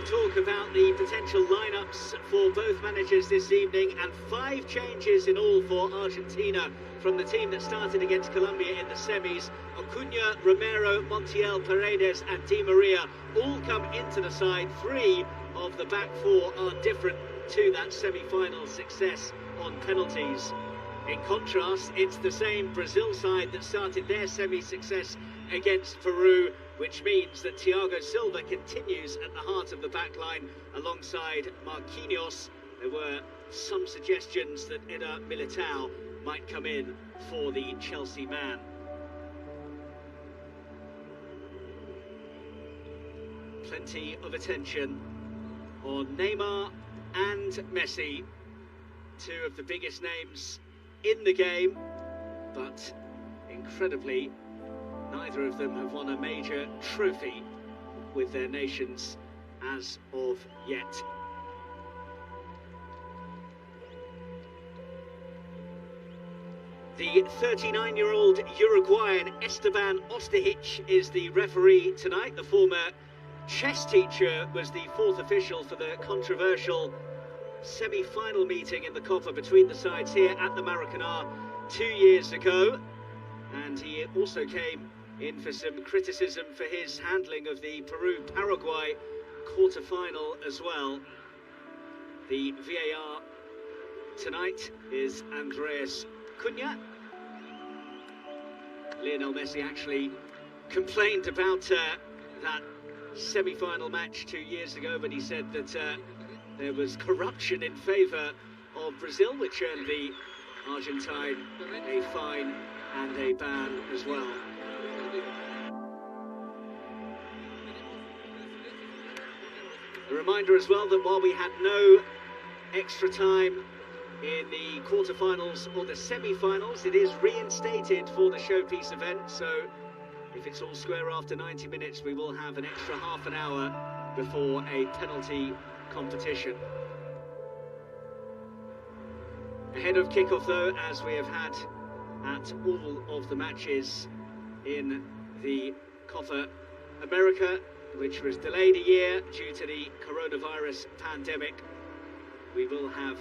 of talk about the potential lineups for both managers this evening, and 5 changes in all for Argentina from the team that started against Colombia in the semis. Acuna, Romero, Montiel, Paredes and Di Maria all come into the side. 3 of the back 4 are different to that semi-final success on penalties. In contrast, it's the same Brazil side that started their semi-success against Peru, which means that Thiago Silva continues at the heart of the back line alongside Marquinhos. There were some suggestions that Eder Militao might come in for the Chelsea man. Plenty of attention on Neymar and Messi, 2 of the biggest names in the game, but incredibly, neither of them have won a major trophy with their nations as of yet. The 39-year-old Uruguayan Esteban Ostojic is the referee tonight. The former chess teacher was the 4th official for the controversial semi-final meeting in the Copa between the sides here at the Maracanã 2 years ago. And he also came in for some criticism for his handling of the Peru-Paraguay quarter-final as well. The VAR tonight is Andreas Cunha. Lionel Messi actually complained about that semi-final match 2 years ago, but he said that there was corruption in favour of Brazil, which earned the Argentine a fine and a ban as well. A reminder as well that while we had no extra time in the quarterfinals or the semi-finals, it is reinstated for the showpiece event, so if it's all square after 90 minutes, we will have an extra half an hour before a penalty competition. Ahead of kick-off though, as we have had at all of the matches in the Copa America, which was delayed a year due to the coronavirus pandemic, we will have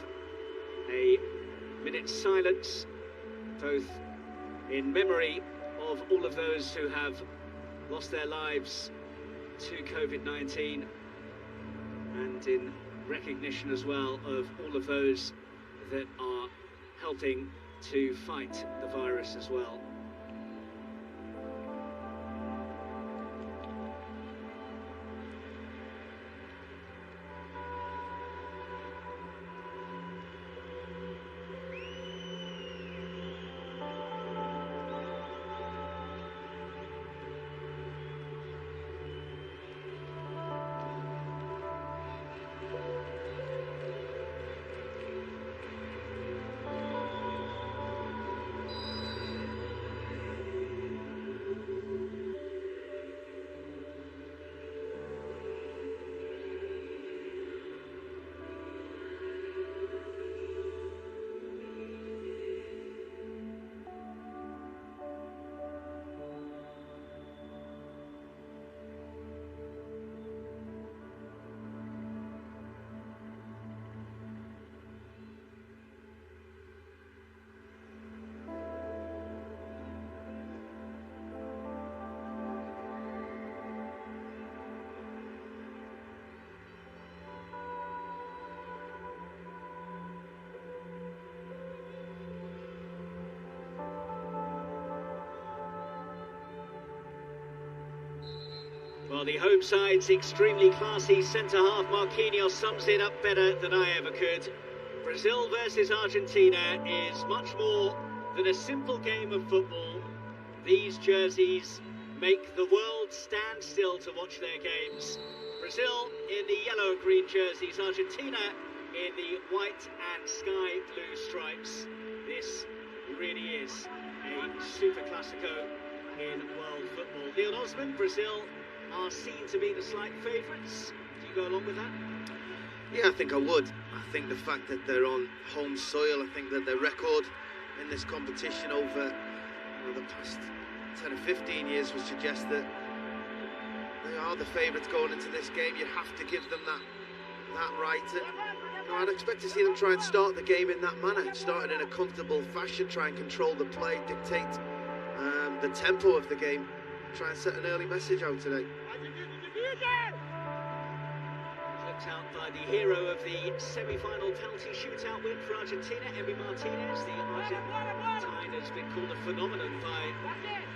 a minute's silence, both in memory of all of those who have lost their lives to COVID-19 and in recognition as well of all of those that are helping to fight the virus as well. Well, the home side's extremely classy centre-half Marquinhos sums it up better than I ever could. Brazil versus Argentina is much more than a simple game of football. These jerseys make the world stand still to watch their games. Brazil in the yellow and green jerseys, Argentina in the white and sky blue stripes. This really is a super classico in world football. Leon Osman, Brazil are seen to be the slight favourites. Do you go along with that? Yeah, I think I would. I think the fact that they're on home soil, I think that their record in this competition over the past 10 or 15 years would suggest that they are the favourites going into this game. You have to give them that right. I'd expect to see them try and start the game in that manner, start it in a comfortable fashion, try and control the play, dictate the tempo of the game, try and set an early message out today. Flipped out by the hero of the semi-final penalty shootout win for Argentina, Emi Martinez. The Argentine has been called a phenomenon by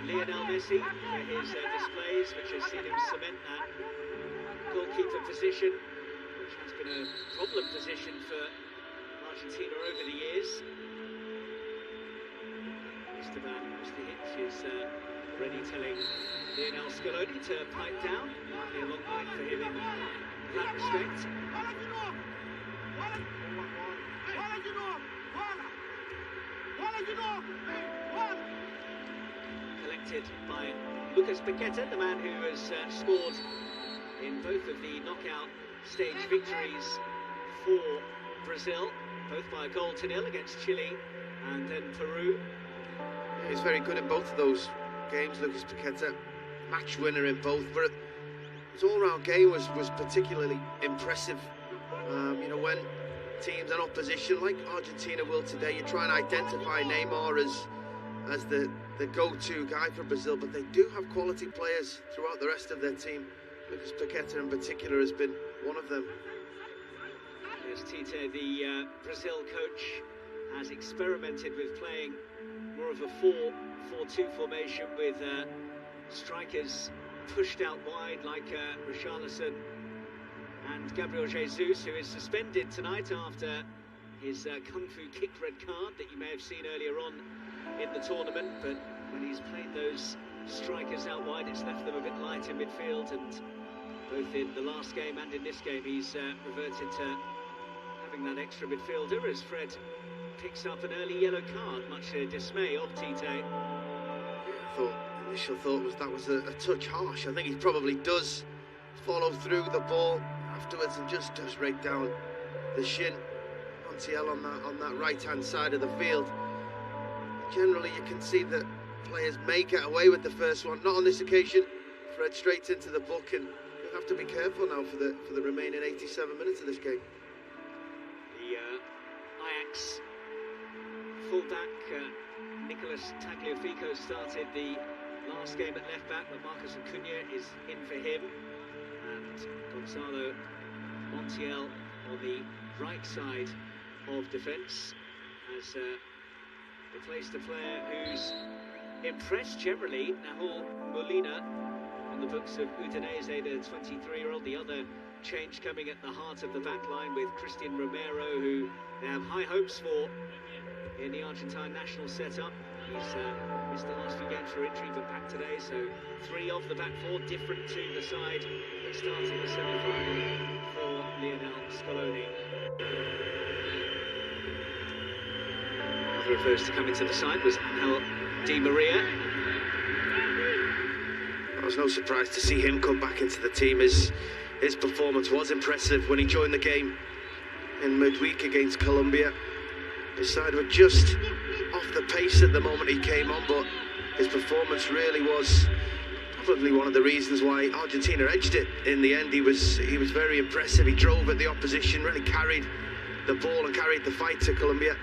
Lionel Messi for his displays, which has seen him cement that goalkeeper position, which has been a problem position for Argentina over the years. Mr. Hitch is already telling Lionel Scaloni to pipe down. Might be a long night for him in that respect. Collected by Lucas Paqueta, the man who has scored in both of the knockout stage victories for Brazil, both by a goal to nil against Chile and then Peru. Yeah, he's very good in both of those games, Lucas Paqueta. Match winner in both, but his all-round game was particularly impressive. You know, when teams in opposition, like Argentina will today, you try and identify Neymar as the go-to guy for Brazil, but they do have quality players throughout the rest of their team. Lucas Paqueta in particular has been one of them. As Tite, the Brazil coach, has experimented with playing more of a 4-4-2 formation with strikers pushed out wide like Richarlison and Gabriel Jesus, who is suspended tonight after his Kung Fu kick red card that you may have seen earlier on in the tournament. But when he's played those strikers out wide, it's left them a bit light in midfield, and both in the last game and in this game he's reverted to having that extra midfielder as Fred picks up an early yellow card, much to dismay of Tite. Initial thought was that was a touch harsh. I think he probably does follow through the ball afterwards and just does right down the shin. Montiel on that right hand side of the field. Generally you can see that players may get away with the first one, not on this occasion. Fred straight into the book, and you'll have to be careful now for the remaining 87 minutes of this game. The Ajax fullback Nicolas Tagliafico started the last game at left back, but Marcos Acuna is in for him, and Gonzalo Montiel on the right side of defence has replaced a player who's impressed generally, Nahuel Molina, on the books of Udinese, the 23-year-old. The other change coming at the heart of the back line with Christian Romero, who they have high hopes for in the Argentine national setup. He's missed the last few games for injury, but back today, so 3 of the back 4 different to the side that started the semi-final for Lionel Scaloni. Another of those to come into the side was Angel Di Maria. It was no surprise to see him come back into the team. His performance was impressive when he joined the game in midweek against Colombia. His side were just off the pace at the moment he came on, but his performance really was probably one of the reasons why Argentina edged it in the end. He was very impressive. He drove at the opposition, really carried the ball and carried the fight to Colombia.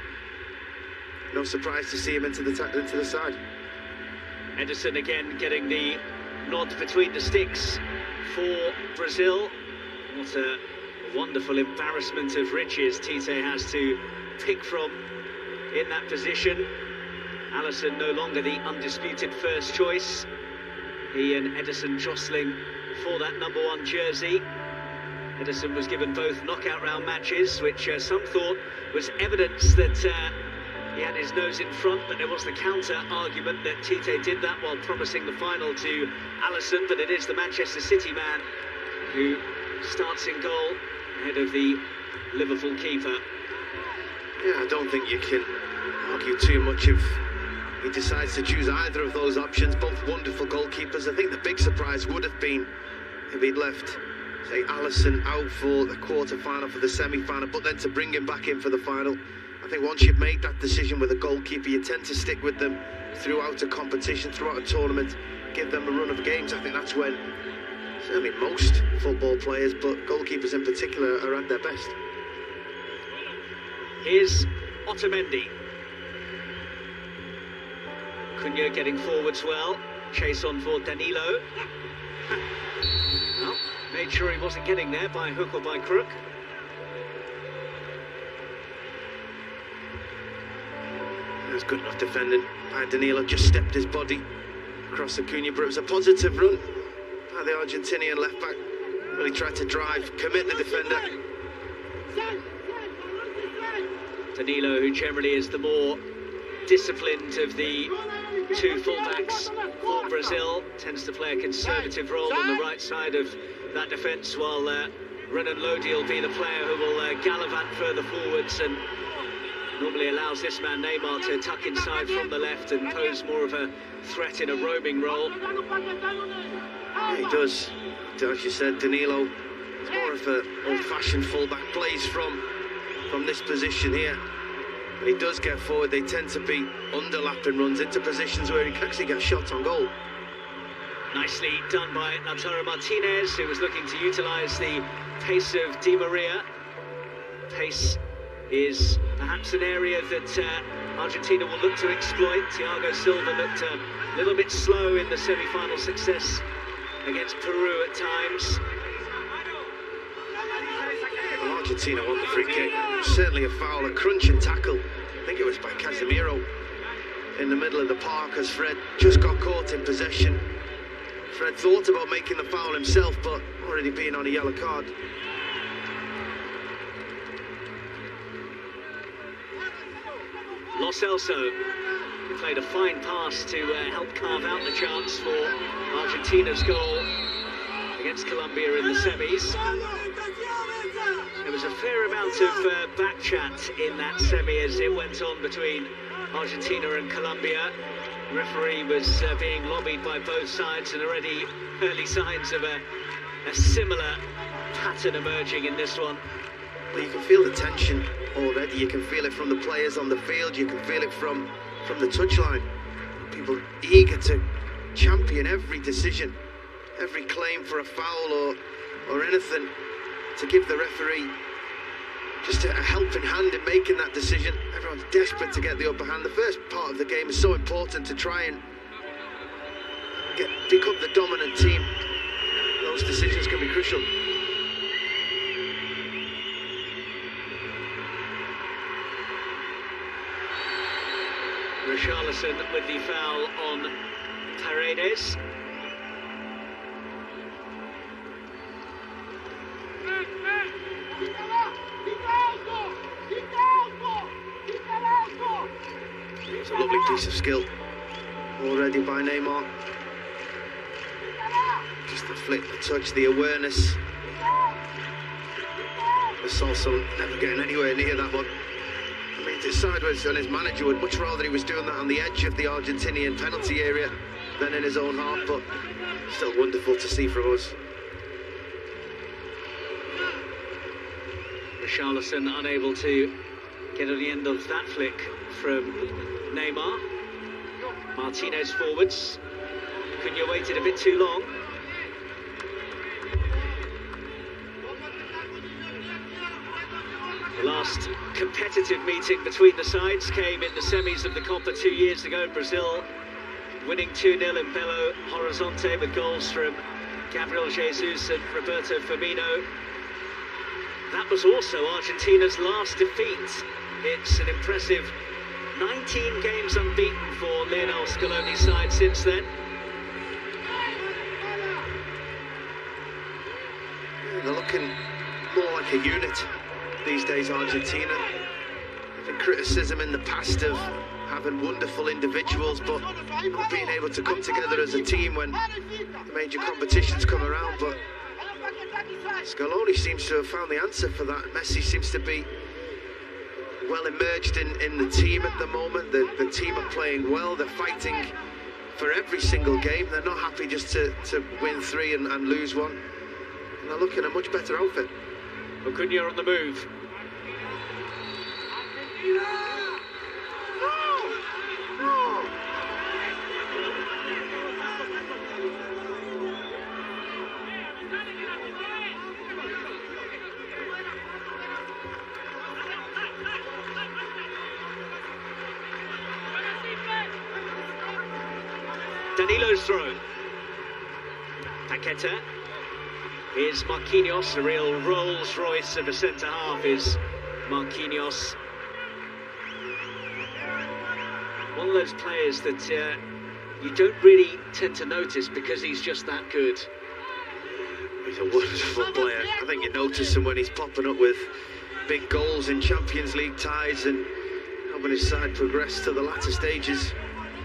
No surprise to see him into the side. Ederson again getting the nod between the sticks for Brazil. What a wonderful embarrassment of riches Tite has to pick from in that position. Alisson no longer the undisputed first choice. He and Ederson jostling for that #1 jersey. Ederson was given both knockout round matches, which some thought was evidence that he had his nose in front, but there was the counter argument that Tite did that while promising the final to Alisson. But it is the Manchester City man who starts in goal ahead of the Liverpool keeper. Yeah, I don't think you can argue too much if he decides to choose either of those options. Both wonderful goalkeepers. I think the big surprise would have been if he'd left, say, Alisson out for the quarter-final, for the semi-final, but then to bring him back in for the final. I think once you've made that decision with a goalkeeper, you tend to stick with them throughout a competition, throughout a tournament, give them a run of games. I think that's when Certainly most football players, but goalkeepers in particular are at their best. Here's Otamendi. Cunha getting forwards well. Chase on for Danilo. Well, made sure he wasn't getting there by hook or by crook. That's good enough defending by Danilo. Just stepped his body across the Cunha, but it was a positive run by the Argentinian left back. Really tried to drive, commit the defender. Danilo, who generally is the more disciplined of the two fullbacks for Brazil, tends to play a conservative role on the right side of that defence, while Renan Lodi will be the player who will gallivant further forwards and normally allows this man Neymar to tuck inside from the left and pose more of a threat in a roaming role. Yeah, he does. As you said, Danilo is more of an old-fashioned fullback, plays from this position here. When he does get forward, they tend to be underlapping runs into positions where he can actually get shots on goal. Nicely done by Lautaro Martinez, who was looking to utilise the pace of Di Maria. Pace is perhaps an area that Argentina will look to exploit. Thiago Silva looked a little bit slow in the semi-final success against Peru at times. Well, Argentina won the free kick. Certainly a foul, a crunching tackle. I think it was by Casemiro in the middle of the park as Fred just got caught in possession. Fred thought about making the foul himself, but already being on a yellow card. Lo Celso, who played a fine pass to help carve out the chance for Argentina's goal against Colombia in the semis. There was a fair amount of back chat in that semi as it went on between Argentina and Colombia. The referee was being lobbied by both sides, and already early signs of a similar pattern emerging in this one. Well, you can feel the tension already. You can feel it from the players on the field. You can feel it from the touchline. People eager to champion every decision, every claim for a foul or anything, to give the referee just a helping hand in making that decision. Everyone's desperate to get the upper hand. The first part of the game is so important to try and become the dominant team. Those decisions can be crucial. Richarlison with the foul on Paredes. It's a lovely piece of skill already by Neymar. Just the flick, the touch, the awareness. Also never getting anywhere near that one. I mean, it's sideways, and his manager would much rather he was doing that on the edge of the Argentinian penalty area than in his own half, but still wonderful to see from us. Richarlison unable to get on the end of that flick from Neymar. Martinez forwards. Cunha waited a bit too long. The last competitive meeting between the sides came in the semis of the Copa 2 years ago. Brazil winning 2-0 in Belo Horizonte with goals from Gabriel Jesus and Roberto Firmino. That was also Argentina's last defeat. It's an impressive 19 games unbeaten for Lionel Scaloni's side since then. They're looking more like a unit these days, Argentina. There's been criticism in the past of having wonderful individuals, but not being able to come together as a team when the major competitions come around. But Scaloni seems to have found the answer for that. Messi seems to be well emerged in the team at the moment. The team are playing well. They're fighting for every single game. They're not happy just to win 3 and lose 1. And they're looking at a much better outfit. Cunha on the move. Danilo's throw. Paqueta. Here's Marquinhos, a real Rolls Royce of a centre-half is Marquinhos. One of those players that you don't really tend to notice because he's just that good. He's a wonderful player. I think you notice him when he's popping up with big goals in Champions League ties and helping his side progress to the latter stages.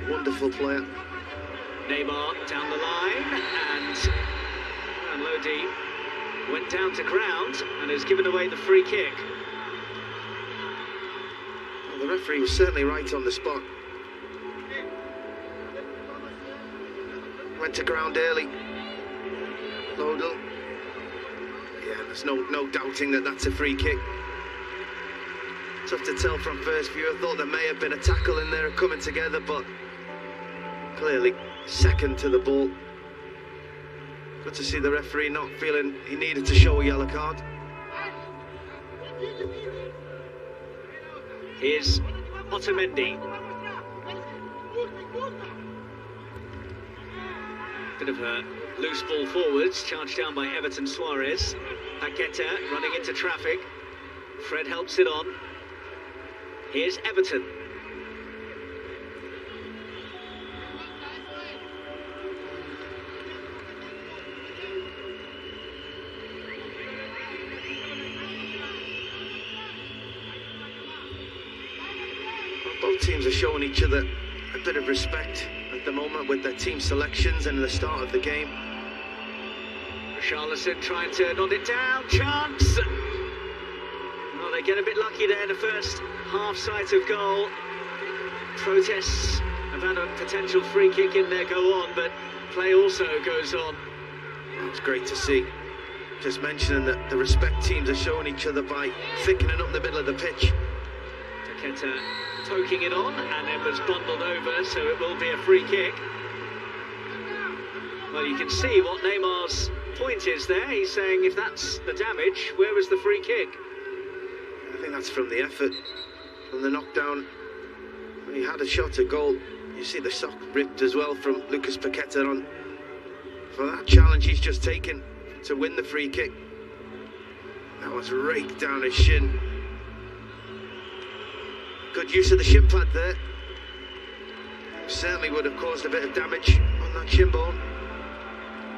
Wonderful player. Neymar down the line, and Lodi went down to ground and has given away the free kick. Well, the referee was certainly right on the spot. Went to ground early. Lodel. Yeah, there's no doubting that that's a free kick. Tough to tell from first view. I thought there may have been a tackle in there coming together, but clearly second to the ball. Good to see the referee not feeling he needed to show a yellow card. Here's Otamendi. Bit of a loose ball forwards, charged down by Everton Suarez. Paqueta running into traffic. Fred helps it on. Here's Everton. Both teams are showing each other a bit of respect at the moment with their team selections and the start of the game. Richarlison trying to nod it down, chance! Well, they get a bit lucky there, the first half sight of goal. Protests about a potential free kick in there go on, but play also goes on. It's great to see. Just mentioning that the respect teams are showing each other by thickening up the middle of the pitch. Paqueta poking it on, and it was bundled over, so it will be a free kick. Well, you can see what Neymar's point is there. He's saying if that's the damage, where was the free kick? I think that's from the effort, from the knockdown. When he had a shot at goal, you see the sock ripped as well from Lucas Paqueta on for that challenge he's just taken to win the free kick. That was raked down his shin. Good use of the shin pad there. Certainly would have caused a bit of damage on that shin bone.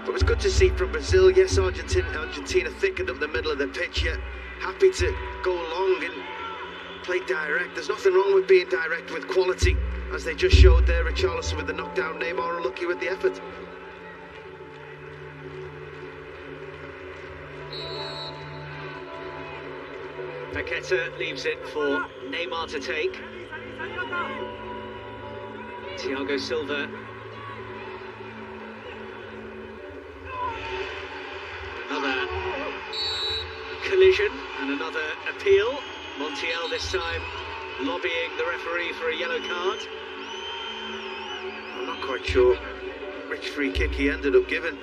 But it's good to see from Brazil. Yes, Argentina thickened up the middle of the pitch, yet happy to go long and play direct. There's nothing wrong with being direct with quality, as they just showed there. Richarlison with the knockdown, Neymar unlucky with the effort. Paqueta leaves it for Neymar to take. Thiago Silva. Another collision and another appeal. Montiel this time lobbying the referee for a yellow card. I'm not quite sure which free kick he ended up giving.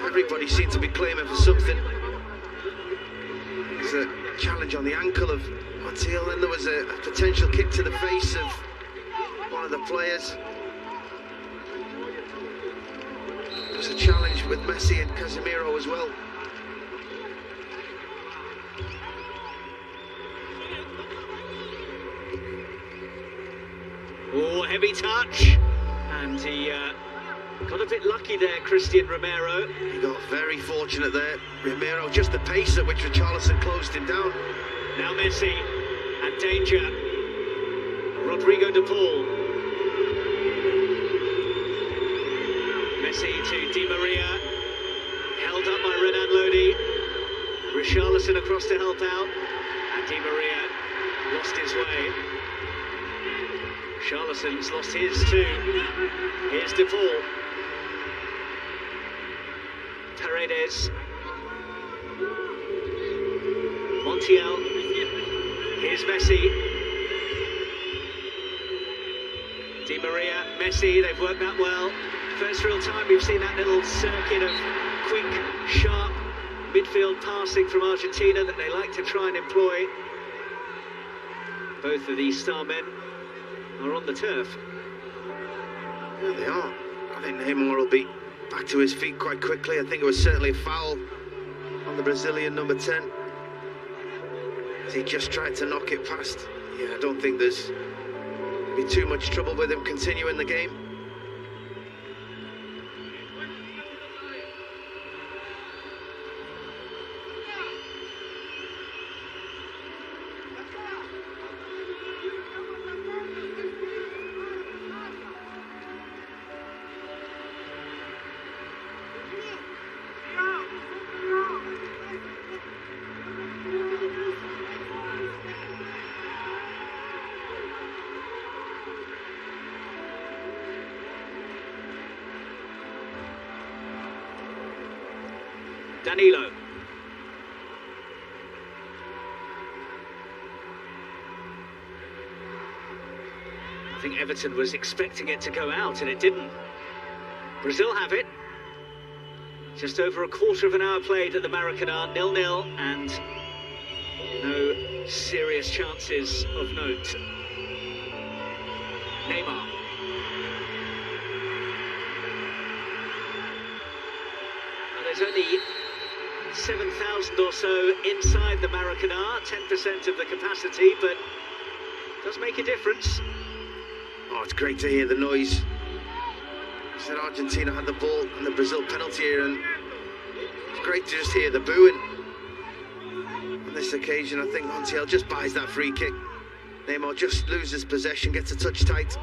Everybody seemed to be claiming for something. There's a challenge on the ankle of Montiel, then there was a potential kick to the face of one of the players. There was a challenge with Messi and Casemiro as well. Oh, heavy touch, and he got a bit lucky there, Christian Romero. He got very fortunate there. Romero, just the pace at which Richarlison closed him down. Now Messi, and danger. Rodrigo de Paul. Messi to Di Maria, held up by Renan Lodi. Richarlison across to help out, and Di Maria lost his way. Richarlison's lost his too. Here's de Paul. Paredes. Montiel. Here's Messi. Di Maria, Messi, they've worked that well. First real time we've seen that little circuit of quick, sharp midfield passing from Argentina that they like to try and employ. Both of these star men are on the turf. Yeah, they are. I think Neymar will be back to his feet quite quickly. I think it was certainly a foul on the Brazilian number 10. As he just tried to knock it past. Yeah, I don't think there's be too much trouble with him continuing the game. Danilo. I think Everton was expecting it to go out and it didn't. Brazil have it. Just over a quarter of an hour played at the Maracanã, 0-0, and no serious chances of note. Neymar. There's only 7,000 or so inside the Maracanã, 10% of the capacity, but it does make a difference. Oh, it's great to hear the noise. I said Argentina had the ball and the Brazil penalty here, and it's great to just hear the booing. On this occasion, I think Montiel just buys that free kick. Neymar just loses possession, gets a touch tight.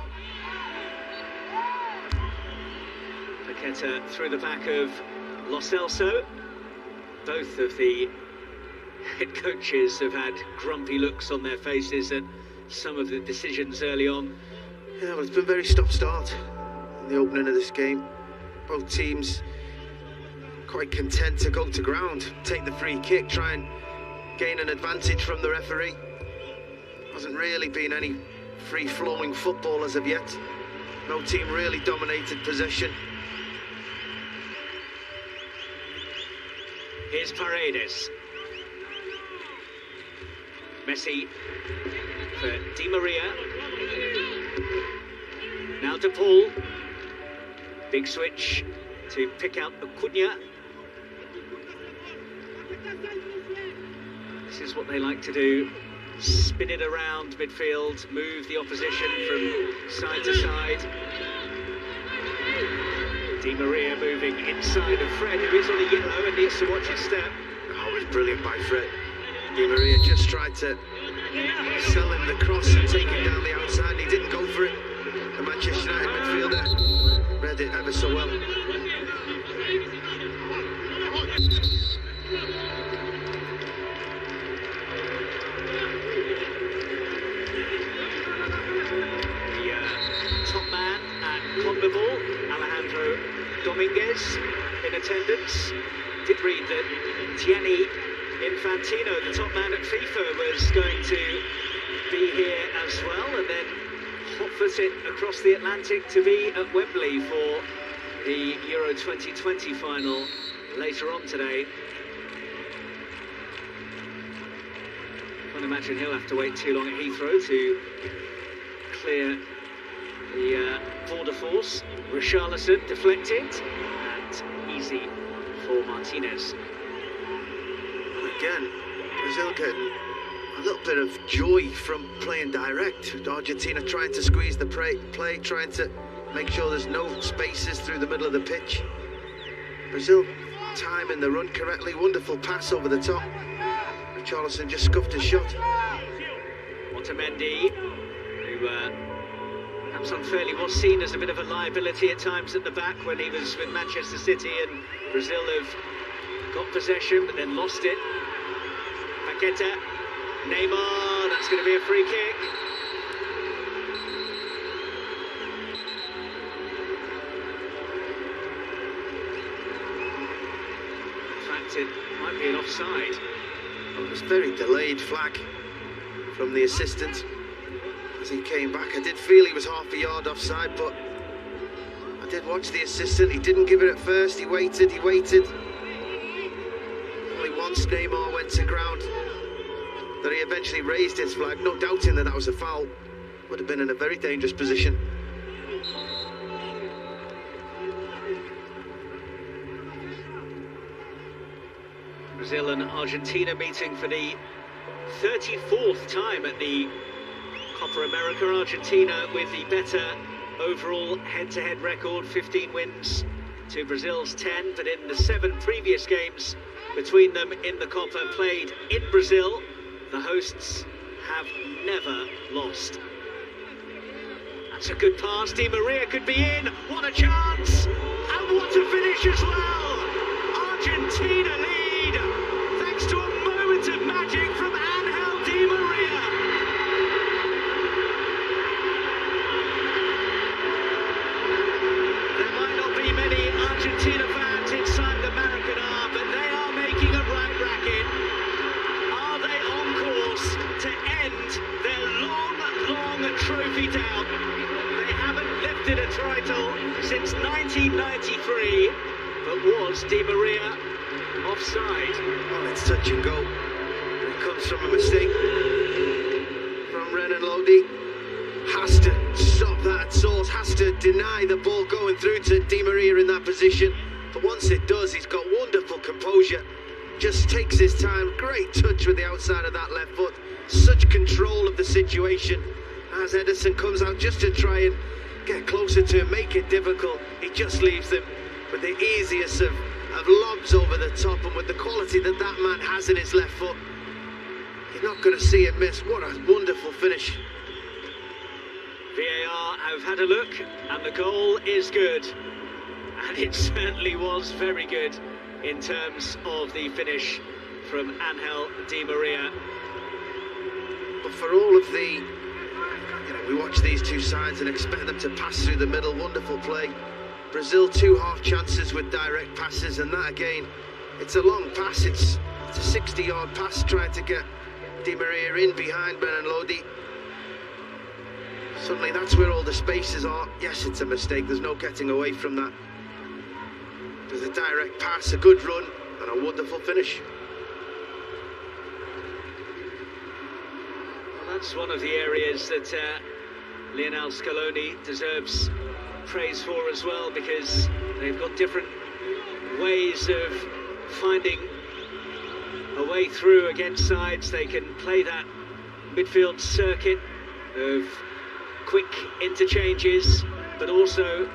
Paqueta through the back of Lo Celso. Both of the head coaches have had grumpy looks on their faces at some of the decisions early on. Yeah, well, it's been very stop-start in the opening of this game. Both teams quite content to go to ground, take the free kick, try and gain an advantage from the referee. Hasn't really been any free-flowing football as of yet. No team really dominated possession. Here's Paredes. Messi for Di Maria. Now De Paul. Big switch to pick out Acuna. This is what they like to do. Spin it around midfield, move the opposition from side to side. Di Maria moving inside of Fred, who is on a yellow and needs to watch his step. Oh, it was brilliant by Fred. Di Maria just tried to sell him the cross and take him down the outside, and he didn't go for it. The Manchester United midfielder read it ever so well. The top man at CONMEBOL, Alejandro Dominguez, in attendance. Did read that Gianni Infantino, the top man at FIFA, was going to be here as well, and then hot-foot it across the Atlantic to be at Wembley for the Euro 2020 final later on today. Can't imagine he'll have to wait too long at Heathrow to clear the border force. Richarlison deflected, and easy for Martinez. Again, Brazil getting a little bit of joy from playing direct. Argentina trying to squeeze the play, trying to make sure there's no spaces through the middle of the pitch. Brazil timing the run correctly, wonderful pass over the top. Richarlison just scuffed his shot. Otamendi, who perhaps unfairly was seen as a bit of a liability at times at the back when he was with Manchester City, and Brazil have got possession but then lost it. Paqueta, Neymar, that's going to be a free kick. In fact, it might be an offside. Well, it was very delayed flag from the assistant as he came back. I did feel he was half a yard offside, but I did watch the assistant. He didn't give it at first. He waited. Only once Neymar went to ground that he eventually raised his flag, no doubting that that was a foul. Would have been in a very dangerous position. Brazil and Argentina meeting for the 34th time at the Copa America. Argentina with the better overall head-to-head record, 15 wins to Brazil's 10, but in the 7 previous games between them in the Copa played in Brazil, the hosts have never lost. That's a good pass. Di Maria could be in. What a chance! And what a finish as well! Argentina lead thanks to a moment of magic from Angel Di Maria. There might not be many Argentina fans inside the Maracanã, but they are making a right racket. Are they on course to end their long trophy drought? They haven't lifted a title since 1993, but was Di Maria offside? Well, it's touch and go. It comes from a mistake from Renan Lodi. Has to stop that at source, has to deny the ball going through to Di Maria in that position. But once it does, he's got wonderful composure. Just takes his time. Great touch with the outside of that left foot. Such control of the situation. As Ederson comes out just to try and get closer to him, make it difficult, he just leaves them with the easiest of lobs over the top, and with the quality that that man has in his left foot, you're not going to see him miss. What a wonderful finish. VAR have had a look, and the goal is good. And it certainly was very good in terms of the finish from Angel Di Maria. But for all of the, we watch these two sides and expect them to pass through the middle. Wonderful play. Brazil 2 half chances with direct passes, and that again, it's a long pass. It's a 60-yard pass trying to get Di Maria in behind Renan Lodi. Suddenly that's where all the spaces are. Yes, it's a mistake, there's no getting away from that. There's a direct pass, a good run, and a wonderful finish. Well, that's one of the areas that Lionel Scaloni deserves praise for as well, because they've got different ways of finding a way through against sides. They can play that midfield circuit of quick interchanges, but also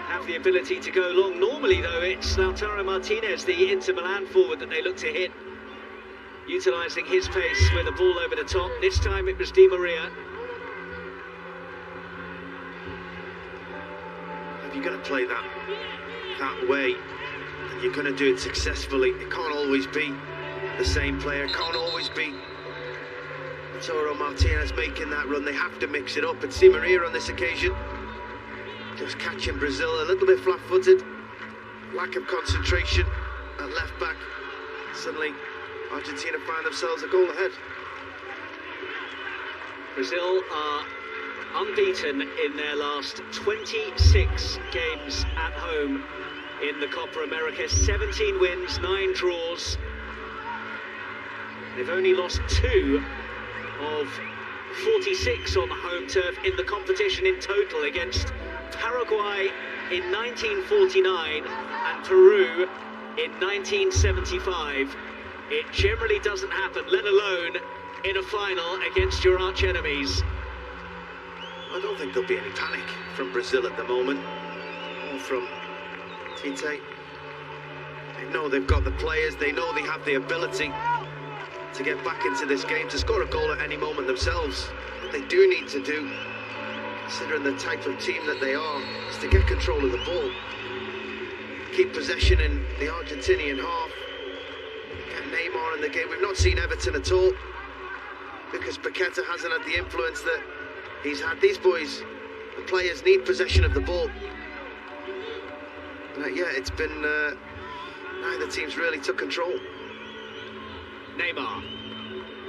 have the ability to go long. Normally though, it's Lautaro Martinez, the Inter Milan forward, that they look to hit, utilising his pace with a ball over the top. This time it was Di Maria. If you're going to play that way, and you're going to do it successfully, it can't always be the same player, it can't always be Lautaro Martinez making that run. They have to mix it up. It's Di Maria on this occasion, just catching Brazil a little bit flat-footed, lack of concentration at left back. Suddenly Argentina find themselves a goal ahead. Brazil are unbeaten in their last 26 games at home in the Copa America. 17 wins, 9 draws. They've only lost 2 of 46 on the home turf in the competition in total, against Paraguay in 1949 and Peru in 1975. It generally doesn't happen, let alone in a final against your arch enemies. I don't think there'll be any panic from Brazil at the moment, or from Tite. They know they've got the players, they know they have the ability to get back into this game, to score a goal at any moment themselves. What they do need to do, considering the type of team that they are, is to get control of the ball, keep possession in the Argentinian half, get Neymar in the game. We've not seen Everton at all, because Paqueta hasn't had the influence that he's had. These boys, the players, need possession of the ball. But yeah, it's been neither team's really took control. Neymar,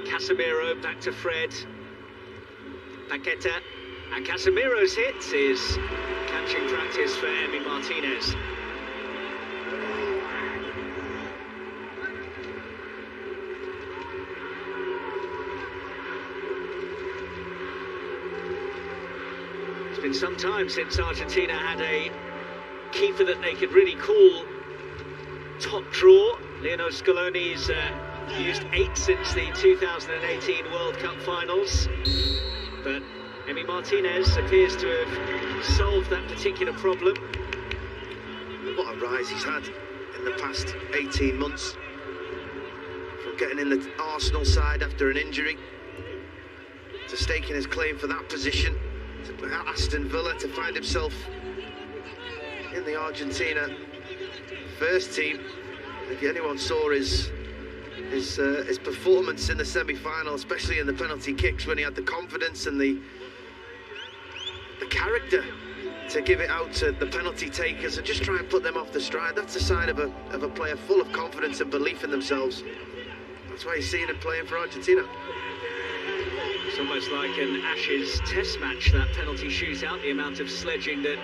Casemiro back to Fred, Paqueta, and Casemiro's hit is catching practice for Emi Martinez. It's been some time since Argentina had a keeper that they could really call top draw. Lionel Scaloni's used 8 since the 2018 World Cup finals, but Emi Martinez appears to have solved that particular problem. What a rise he's had in the past 18 months. From getting in the Arsenal side after an injury, to staking his claim for that position, to Aston Villa, to find himself in the Argentina first team. If anyone saw his performance in the semi-final, especially in the penalty kicks, when he had the confidence and the character to give it out to the penalty takers and just try and put them off the stride, that's a sign of a player full of confidence and belief in themselves. That's why you're seeing him playing for Argentina. It's almost like an Ashes test match, that penalty shootout, the amount of sledging that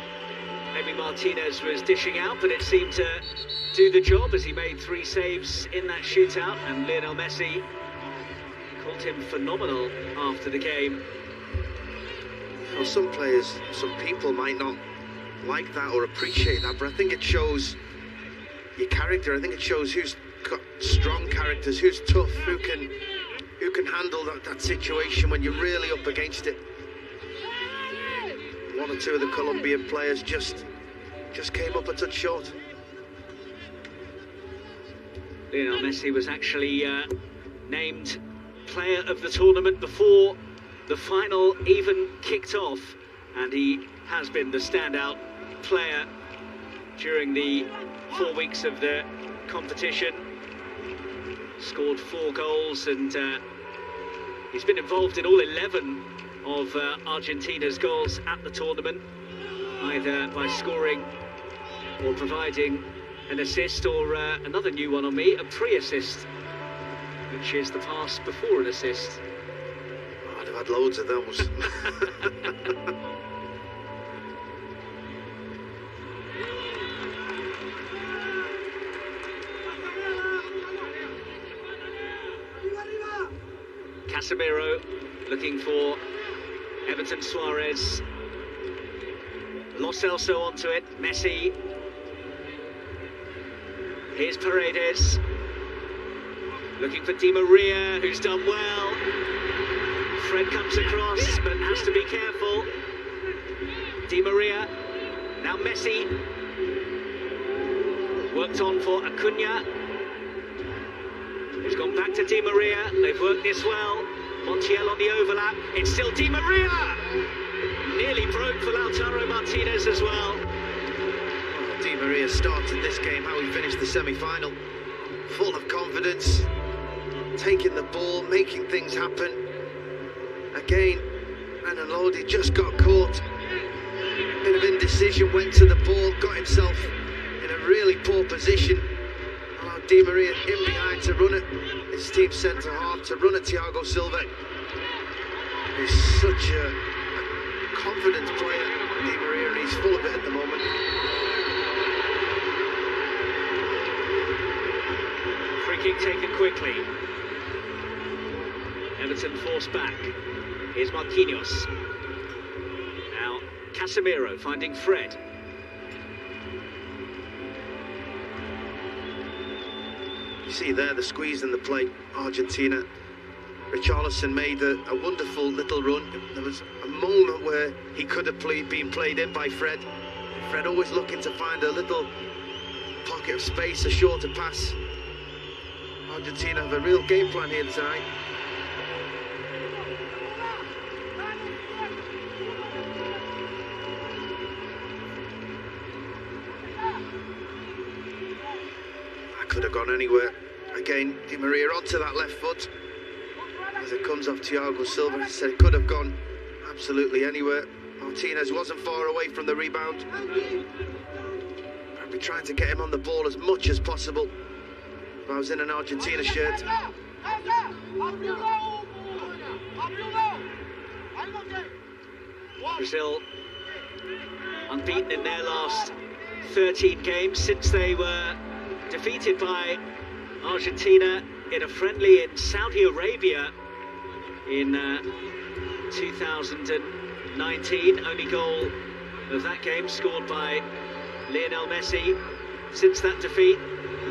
Emi Martinez was dishing out, but it seemed to do the job as he made 3 saves in that shootout, and Lionel Messi called him phenomenal after the game. Well, some players, some people might not like that or appreciate that, but I think it shows your character. I think it shows who's got strong characters, who's tough, who can handle that situation when you're really up against it. 1 or 2 of the Colombian players just came up a touch short. Lionel Messi was actually named player of the tournament before the final even kicked off, and he has been the standout player during the 4 weeks of the competition. Scored 4 goals, and he's been involved in all 11 of Argentina's goals at the tournament, either by scoring or providing an assist, or another new one on me, a pre-assist, which is the pass before an assist. Oh, I'd have had loads of those. Casemiro looking for Everton Suarez. Lo Celso onto it. Messi. Here's Paredes. Looking for Di Maria, who's done well. Fred comes across, but has to be careful. Di Maria. Now Messi. Worked on for Acuna. He's gone back to Di Maria. They've worked this well. Montiel on the overlap. It's still Di Maria. Nearly broke for Lautaro Martinez as well. Oh, Di Maria started this game how he finished the semi-final. Full of confidence, taking the ball, making things happen. Again, Renan Lodi just got caught. Bit of indecision, went to the ball, got himself in a really poor position. Allowed Di Maria in behind to run it. His team centre half to run at Thiago Silva. He's such a confident player, Di Maria, and he's full of it at the moment. Free kick taken quickly. Everton forced back. Here's Marquinhos. Now Casemiro finding Fred. You see there the squeeze in the play, Argentina. Richarlison made a wonderful little run. There was a moment where he could have been played in by Fred. Fred always looking to find a little pocket of space, a shorter pass. Argentina have a real game plan here tonight. That could have gone anywhere. Again, Di Maria onto that left foot. As it comes off Thiago Silva, he said it could have gone absolutely anywhere. Martinez wasn't far away from the rebound. I'd be trying to get him on the ball as much as possible if I was in an Argentina shirt. Brazil unbeaten in their last 13 games since they were defeated by Argentina in a friendly in Saudi Arabia in 2019. Only goal of that game scored by Lionel Messi since that defeat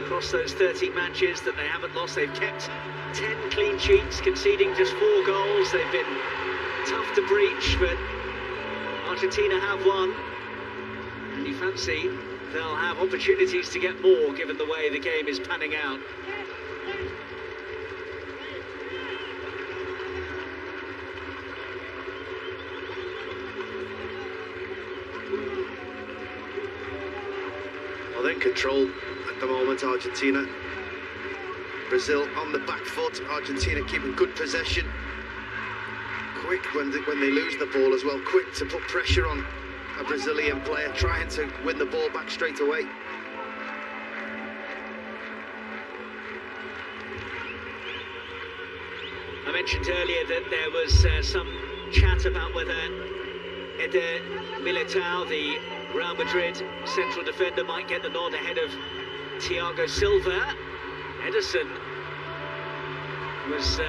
across across those 13 matches that they haven't lost. They've kept 10 clean sheets, conceding just 4 goals. They've been tough to breach, but Argentina have won. And you fancy they'll have opportunities to get more, given the way the game is panning out. Well, they're in control at the moment, Argentina. Brazil on the back foot. Argentina keeping good possession. Quick when they lose the ball as well. Quick to put pressure on a Brazilian player, trying to win the ball back straight away. I mentioned earlier that there was some chat about whether Eder Militao, the Real Madrid central defender, might get the nod ahead of Thiago Silva. Ederson was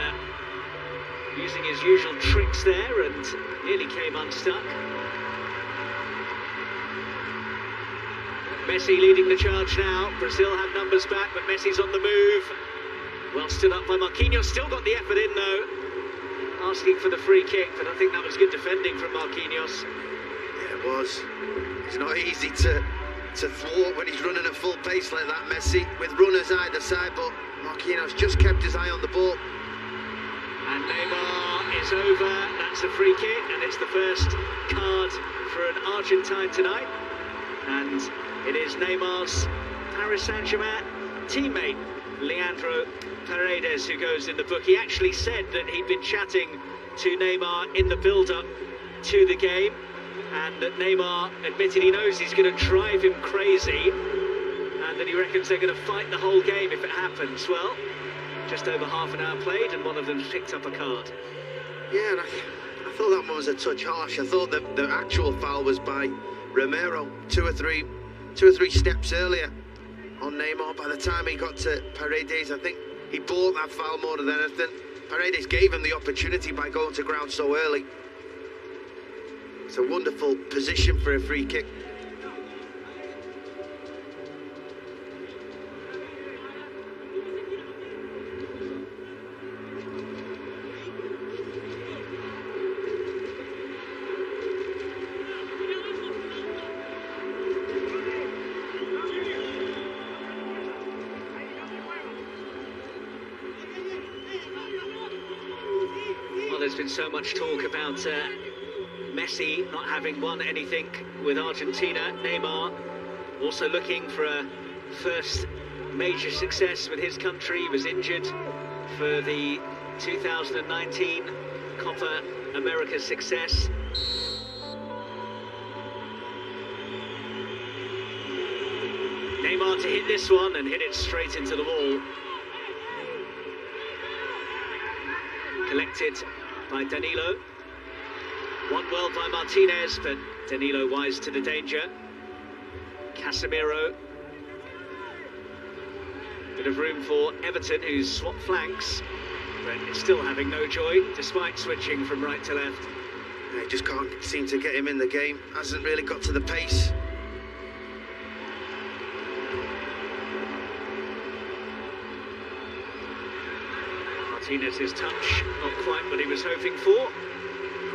using his usual tricks there and nearly came unstuck. Messi leading the charge now. Brazil have numbers back, but Messi's on the move. Well stood up by Marquinhos, still got the effort in though. Asking for the free kick, but I think that was good defending from Marquinhos. Yeah, it was. It's not easy to thwart when he's running at full pace like that, Messi, with runners either side, but Marquinhos just kept his eye on the ball. And Neymar is over. That's a free kick, and it's the first card for an Argentine tonight. And it is Neymar's Paris Saint-Germain teammate, Leandro Paredes, who goes in the book. He actually said that he'd been chatting to Neymar in the build-up to the game, and that Neymar admitted he knows he's going to drive him crazy, and that he reckons they're going to fight the whole game if it happens. Well, just over half an hour played, and one of them picked up a card. Yeah, and I thought that one was a touch harsh. I thought that the actual foul was by Romero, two or three steps earlier on Neymar. By the time he got to Paredes, I think he bought that foul more than anything. Paredes gave him the opportunity by going to ground so early. It's a wonderful position for a free kick. There's been so much talk about Messi not having won anything with Argentina. Neymar also looking for a first major success with his country. He was injured for the 2019 Copa America success. Neymar to hit this one and hit it straight into the wall. Collected by Danilo. Won well by Martinez, but Danilo wise to the danger. Casemiro. Bit of room for Everton, who's swapped flanks, but is still having no joy, despite switching from right to left. They just can't seem to get him in the game. Hasn't really got to the pace. Martinez's touch, not quite what he was hoping for.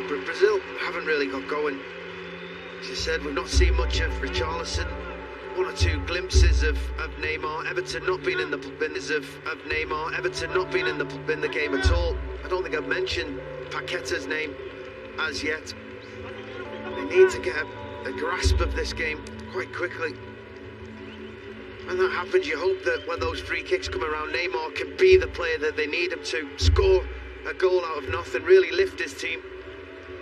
But Brazil haven't really got going. As I said, we've not seen much of Richarlison. One or two glimpses of Neymar. Everton not been in the glimpses of Neymar. Everton not been in the game at all. I don't think I've mentioned Paqueta's name as yet. They need to get a grasp of this game quite quickly. When that happens, you hope that when those free kicks come around, Neymar can be the player that they need him to score a goal out of nothing, really lift his team.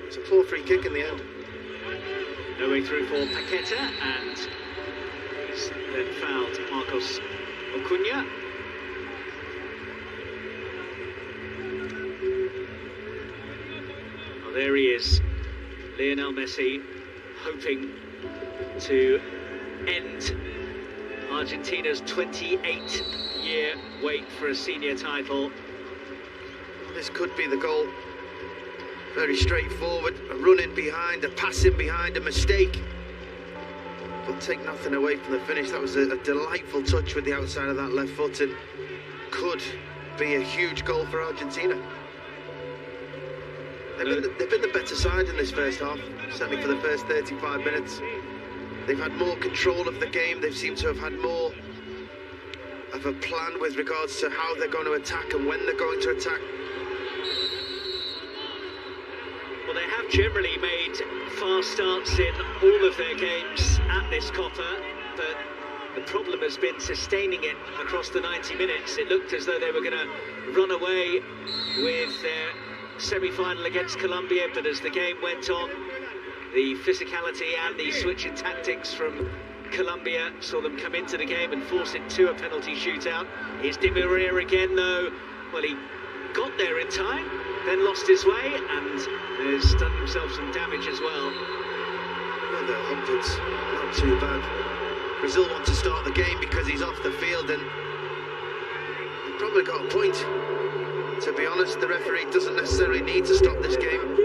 It's a poor free kick in the end. No way through for Paqueta, and he's then fouled Marcos Acuna. Well, there he is, Lionel Messi, hoping to end Argentina's 28-year wait for a senior title. This could be the goal. Very straightforward, a run in behind, a pass in behind, a mistake. but take nothing away from the finish. That was a delightful touch with the outside of that left foot, and could be a huge goal for Argentina. They've been the better side in this first half, certainly for the first 35 minutes. They've had more control of the game. They seem to have had more of a plan with regards to how they're going to attack and when they're going to attack. Well, they have generally made fast starts in all of their games at this Copa, but the problem has been sustaining it across the 90 minutes. It looked as though they were going to run away with their semi-final against Colombia, but as the game went on, the physicality and the switch in tactics from Colombia saw them come into the game and force it to a penalty shootout. Here's Di Maria again, though. Well, he got there in time, then lost his way, and has done himself some damage as well. Well, the Humphreys, not too bad. Brazil want to start the game because he's off the field, and he probably got a point. To be honest, the referee doesn't necessarily need to stop this game.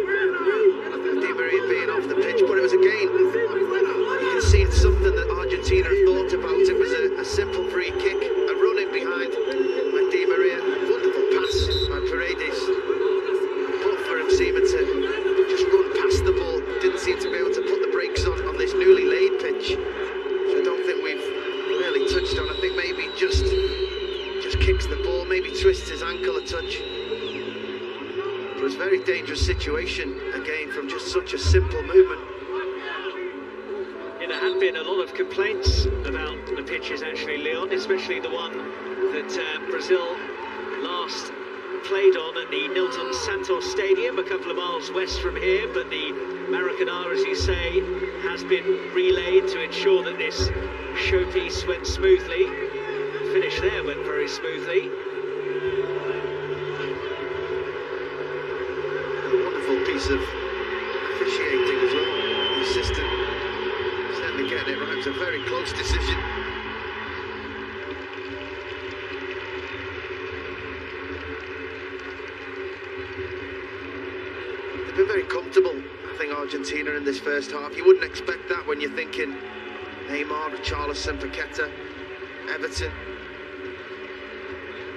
Di Maria being off the pitch, but it was a gain. You can see it's something that Argentina thought about. It was a simple free kick, a run in behind by Di Maria. Wonderful pass by Paredes. But for him seeming to just run past the ball, didn't seem to be able to put the brakes on this newly laid pitch. So I don't think we've really touched on. I think maybe just kicks the ball, maybe twists his ankle a touch. But it was a very dangerous situation, again, from just such a simple movement. There have been a lot of complaints about the pitches, actually, Leon, especially the one that Brazil last played on at the Nilton Santos Stadium, a couple of miles west from here, but the Maracanã, as you say, has been relayed to ensure that this showpiece went smoothly. The finish there went very smoothly. A wonderful piece of officiating as well. The assistant certainly getting it right. It was a very close decision. They've been very comfortable, I think, Argentina in this first half. You wouldn't expect that when you're thinking Neymar, Richarlison, Paqueta, Everton,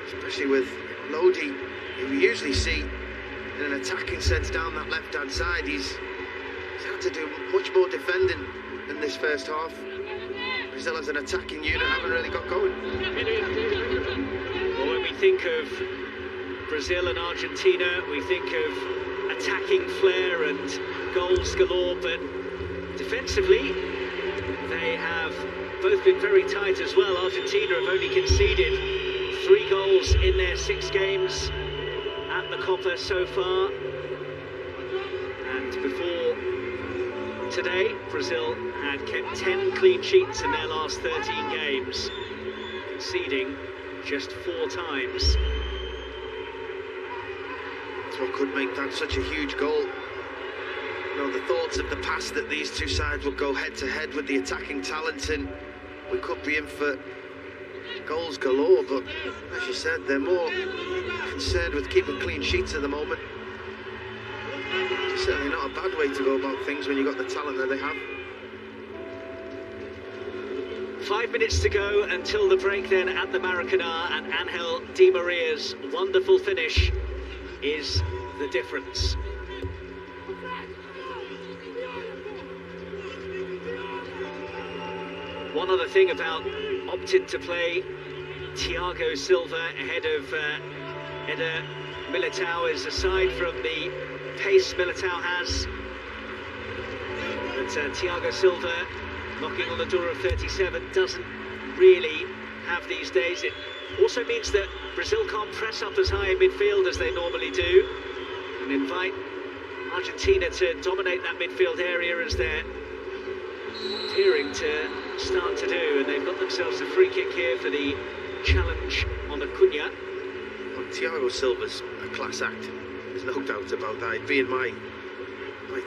especially with Lodi, who we usually see in an attacking sense down that left-hand side. He's had to do much more defending in this first half. Brazil as an attacking unit haven't really got going. Well, when we think of Brazil and Argentina, we think of attacking flair and goals galore, but defensively they have both been very tight as well. Argentina have only conceded 3 goals in their 6 games at the Copa so far, and before today Brazil had kept 10 clean sheets in their last 13 games, conceding just 4 times. That's what could make that such a huge goal. You know, the thoughts of the past that these two sides would go head to head with the attacking talent, and we could be in for goals galore, but as you said, they're more concerned with keeping clean sheets at the moment. It's certainly not a bad way to go about things when you've got the talent that they have. 5 minutes to go until the break then at the Maracanã, and Angel Di Maria's wonderful finish is the difference. One other thing about opting to play Thiago Silva ahead of Eder Militao is, aside from the pace Militao has, that Thiago Silva, knocking on the door of 37, doesn't really have these days. It also means that Brazil can't press up as high in midfield as they normally do and invite Argentina to dominate that midfield area, as they're appearing to start to do, and they've got themselves a free kick here for the challenge on Acuna. Well, Thiago Silva's a class act, there's no doubt about that. He'd be in my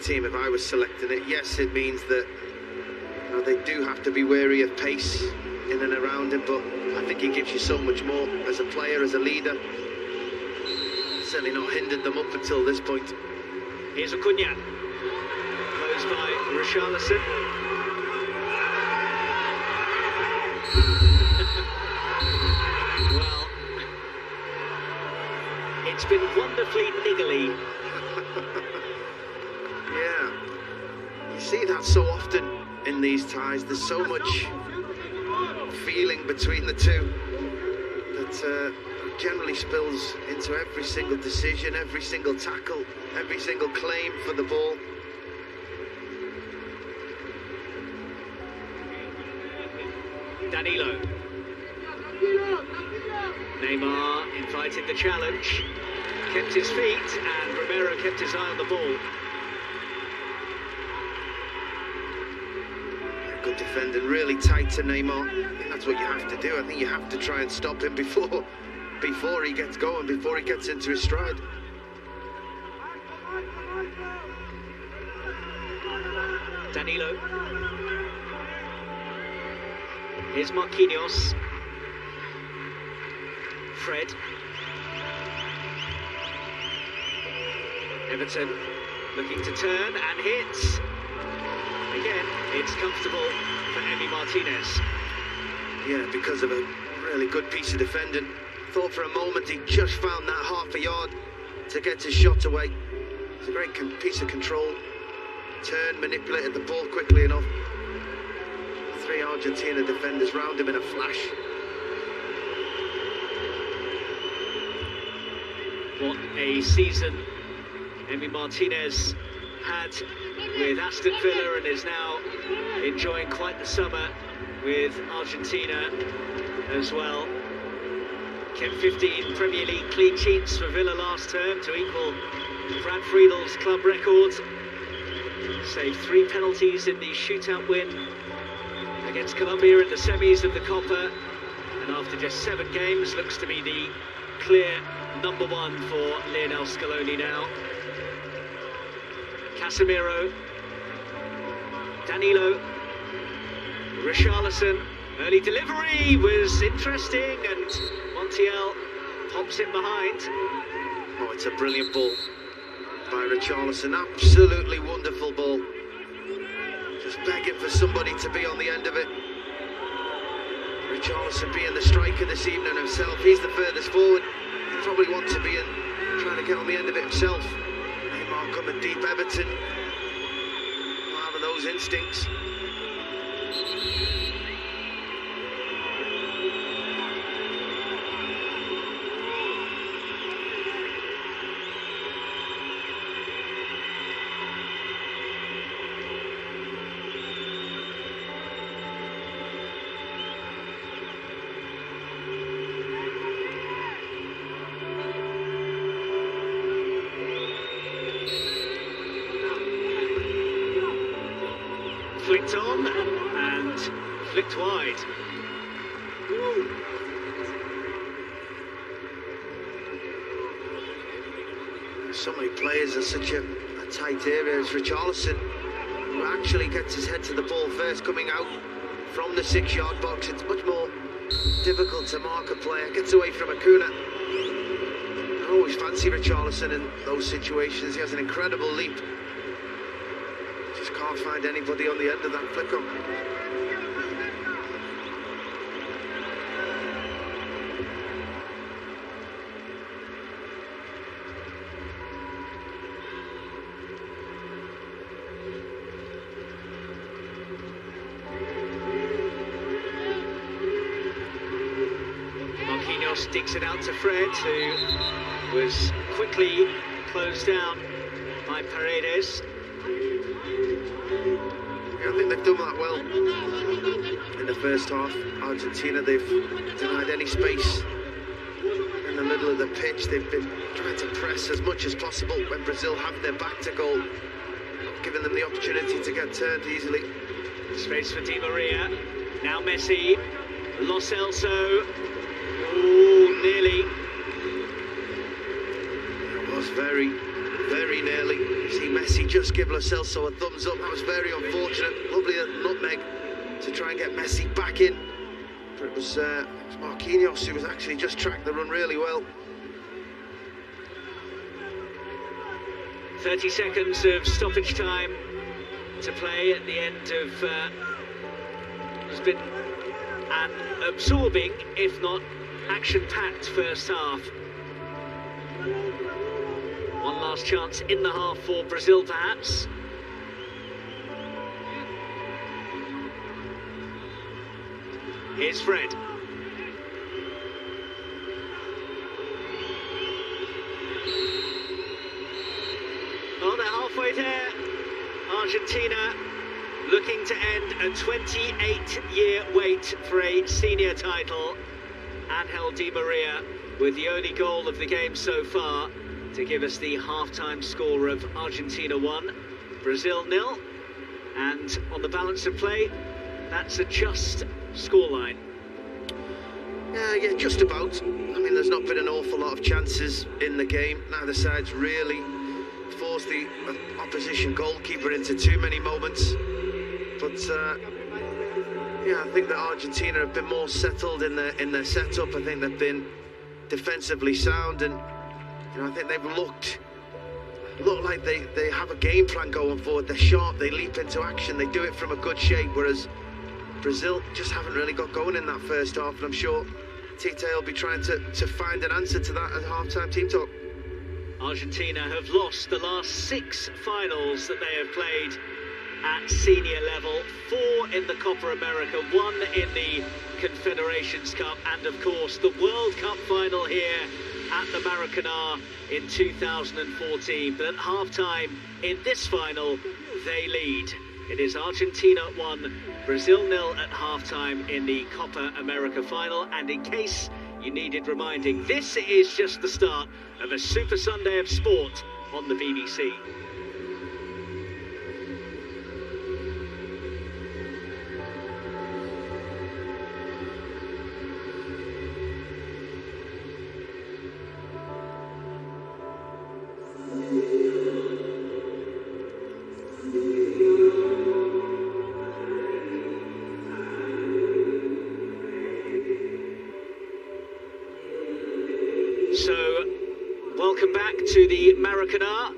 team if I was selecting it. Yes, it means that, you know, they do have to be wary of pace in and around him, but I think he gives you so much more as a player, as a leader. Certainly not hindered them up until this point. Here's Acuna, closed by Richarlison. It's been wonderfully niggly. Yeah, you see that so often in these ties. There's so much feeling between the two that generally spills into every single decision, every single tackle, every single claim for the ball. Danilo. Neymar invited the challenge, kept his feet, and Romero kept his eye on the ball. Good defending, really tight to Neymar. I think that's what you have to do. I think you have to try and stop him before he gets going, before he gets into his stride. Danilo. Here's Marquinhos. Fred. Everton looking to turn and hits. Again, it's comfortable for Emi Martinez. Yeah, because of a really good piece of defending. Thought for a moment he just found that half a yard to get his shot away. It's a great piece of control. Turned, manipulated the ball quickly enough. 3 Argentina defenders round him in a flash. What a season Emi Martinez had with Aston Villa and is now enjoying quite the summer with Argentina as well. Kept 15 Premier League clean sheets for Villa last term to equal Brad Friedel's club record. Saved 3 penalties in the shootout win against Colombia in the semis of the Copa, and after just 7 games looks to be the clear number 1 for Lionel Scaloni now. Casemiro, Danilo, Richarlison. Early delivery was interesting, and Montiel pops it behind. Oh, it's a brilliant ball by Richarlison. Absolutely wonderful ball. Just begging for somebody to be on the end of it. Richarlison being the striker this evening himself. He's the furthest forward. He probably wants to be in, trying to get on the end of it himself. Neymar coming deep. Everton having those instincts. Flicked on and flicked wide. So many players in such a tight area. As Richarlison, who actually gets his head to the ball first, coming out from the 6-yard box. It's much more difficult to mark a player. Gets away from Acuna. I always fancy Richarlison in those situations. He has an incredible leap. Just can't find anybody on the end of that flick on. Marquinhos digs it out to Fred, who was quickly closed down by Paredes. Yeah, I think they've done that well in the first half. Argentina, they've denied any space in the middle of the pitch. They've been trying to press as much as possible when Brazil have their back to goal, not giving them the opportunity to get turned easily. Space for Di Maria. Now Messi. Lo Celso. Ooh, nearly. It was very, very nearly. You see Messi just give Lo Celso a thumbs up. That was very unfortunate. Lovely nutmeg to try and get Messi back in. But it was Marquinhos who was actually just tracked the run really well. 30 seconds of stoppage time to play at the end of has been an absorbing, if not action-packed first half. One last chance in the half for Brazil, perhaps. Here's Fred. Oh, they're halfway there. Argentina looking to end a 28-year wait for a senior title. Angel Di Maria with the only goal of the game so far to give us the half-time score of Argentina 1, Brazil 0. And on the balance of play, that's a just scoreline. Yeah, just about. I mean, there's not been an awful lot of chances in the game. Neither side's really forced the opposition goalkeeper into too many moments. But yeah, I think that Argentina have been more settled in their setup. I think they've been defensively sound, and I think they've looked like they have a game plan going forward. They're sharp, they leap into action, they do it from a good shape, whereas Brazil just haven't really got going in that first half, and I'm sure Tite will be trying to find an answer to that at half-time team talk. Argentina have lost the last 6 finals that they have played at senior level, 4 in the Copa America, 1 in the Confederations Cup, and of course the World Cup final here at the Maracanã in 2014. But at half-time in this final, they lead. It is Argentina 1, Brazil 0 at half-time in the Copa America final. And in case you needed reminding, this is just the start of a Super Sunday of sport on the BBC. So, welcome back to the Maracanã,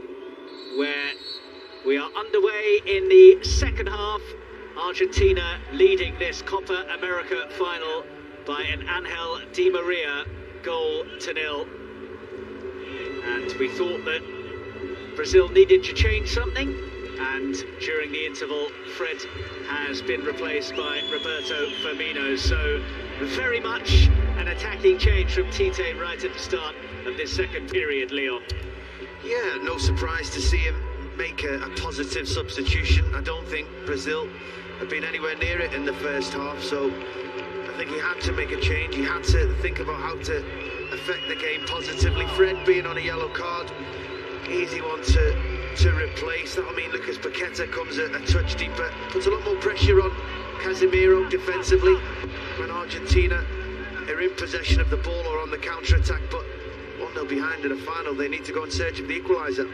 where we are underway in the second half. Argentina leading this Copa America final by an Angel Di Maria goal to 0. And we thought that Brazil needed to change something, and during the interval, Fred has been replaced by Roberto Firmino. So, very much an attacking change from Tite right at the start of this second period, Leon. Yeah, no surprise to see him make a positive substitution. I don't think Brazil have been anywhere near it in the first half, so I think he had to make a change. He had to think about how to affect the game positively. Fred being on a yellow card, easy one to replace. That'll mean Lucas Paqueta comes a touch deeper, puts a lot more pressure on Casemiro defensively when Argentina are in possession of the ball or on the counter-attack, but 1-0 behind in a final, they need to go in search of the equaliser.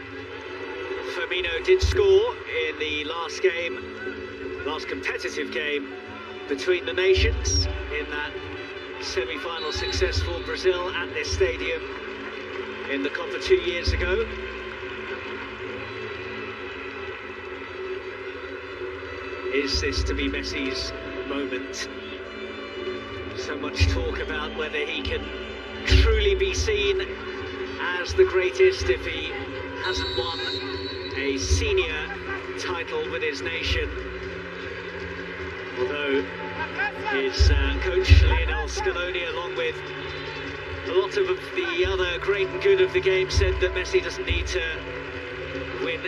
Firmino did score in the last competitive game between the nations in that semi-final success for Brazil at this stadium in the Copa 2 years ago. Is this to be Messi's moment? So much talk about whether he can truly be seen as the greatest if he hasn't won a senior title with his nation. Although his coach Lionel Scaloni, along with a lot of the other great and good of the game, said that Messi doesn't need to win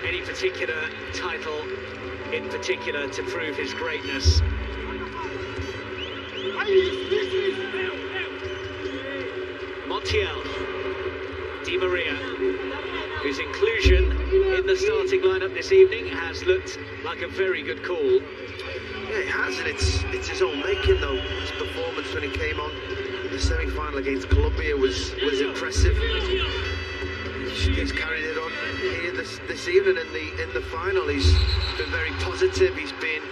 any particular title in particular to prove his greatness. Montiel, Di Maria, whose inclusion in the starting lineup this evening has looked like a very good call. Yeah, it has, and it's his own making though. His performance when he came on in the semi-final against Colombia was impressive. He's carried it on here this evening in the final. He's been very positive. He's been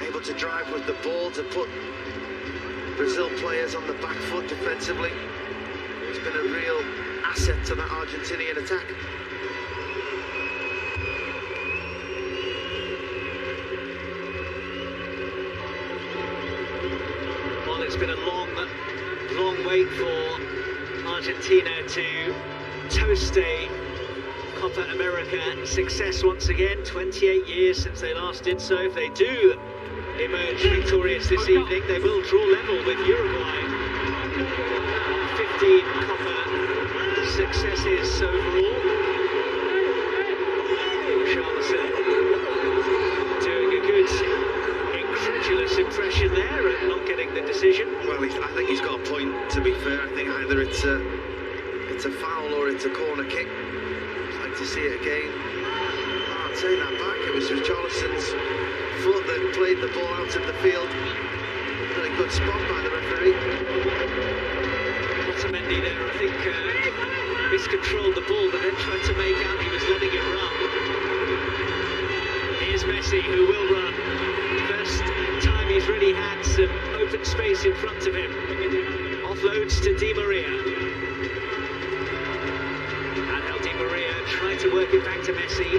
able to drive with the ball to put Brazil players on the back foot defensively. He's been a real asset to that Argentinian attack. Well, it's been a long wait for Argentina to toast a Copa America success once again. 28 years since they last did so. If they do emerge victorious this evening, they will draw level with Uruguay. 15 Copa successes overall. Charleston doing a good incredulous impression there and not getting the decision. Well, I think he's got a point, to be fair. I think either it's a foul or it's a corner kick. I'd like to see it again. I'll take that back. It was Charleston's foot that played the ball out of the field. Really good spot by the referee. Otamendi there, I think, miscontrolled the ball, but then tried to make out he was letting it run. Here's Messi, who will run. First time he's really had some open space in front of him. Offloads to Di Maria. Angel Di Maria trying to work it back to Messi.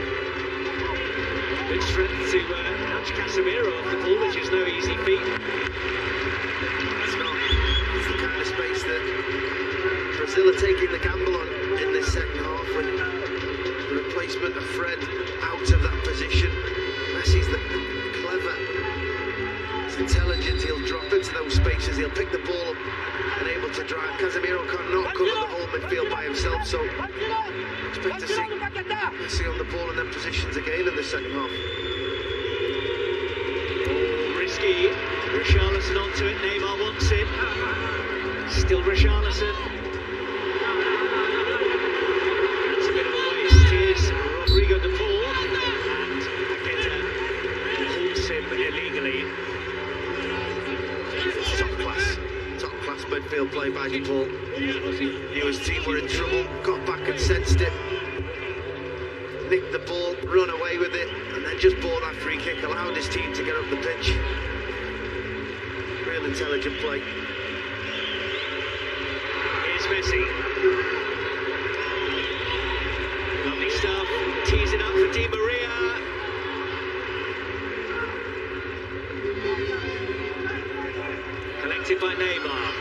Good strength to nudge Casemiro off the ball, which is no easy feat. It's not. It's the kind of space that Brazil are taking the gamble on in this second half, with the replacement of Fred out of that position. Messi's the clever, he's intelligent, he'll drop into those spaces, he'll pick the ball up and able to drive. Casemiro cannot cover the whole midfield by himself, so expect to see Messi on the ball in them positions again in the second half. Oh, risky. Richarlison onto it, Neymar wants it. Still Richarlison. That's a bit of a waste. Here's Rodrigo de Paul. And Paqueta holds him illegally. Top class midfield play by de Paul. Knew his team were in trouble, got back and sensed it. Nicked the ball, run away with it, and then just bought that free kick, allowed his team to get up the pitch. Real intelligent play. Here's Messi. Lovely stuff. Tees it up for Di Maria. Collected by Neymar.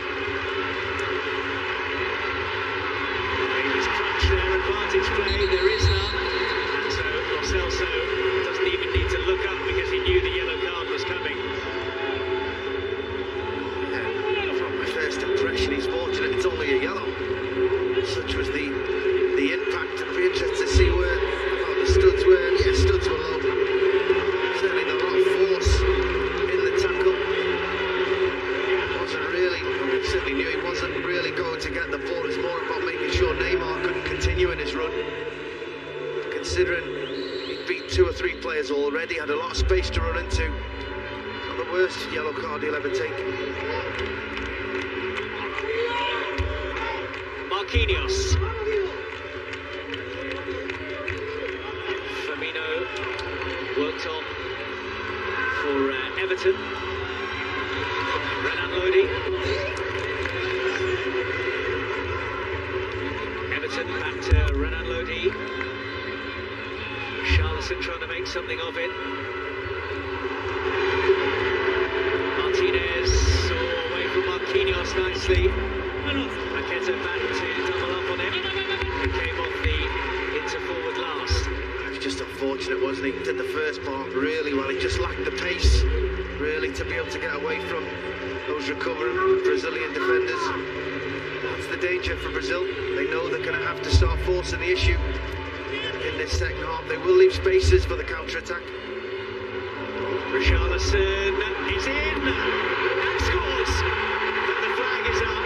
Davis crunch there, advantage play. There is none. And so Lo Celso doesn't even need to look up because he knew the yellow card was coming. From my first impression, he's fortunate it's only a yellow. Such was the impact. It'll be interesting to see where the studs were. Yeah, studs were low. Certainly a lot of force in the tackle. Wasn't really, certainly knew he wasn't really going to get the ball. It's more about making sure Neymar couldn't continue in his run. Considering he'd beat 2 or 3 players already, had a lot of space to run into. Not the worst yellow card he'll ever take. Marquinhos. Firmino worked on for Everton. Renan Lodi. Everton back to Renan Lodi. Charleston trying to make something of it. Martinez away from Marquinhos nicely. Paqueta back to double up on him. He came off the inter-forward last. It was just unfortunate, wasn't he? He did the first part really well. He just lacked the pace, really, to be able to get away from those recovering Brazilian defenders. That's the danger for Brazil. They know they're going to have to start forcing the issue in this second half. They will leave spaces for the counter-attack. Richarlison is in and scores. But the flag is up.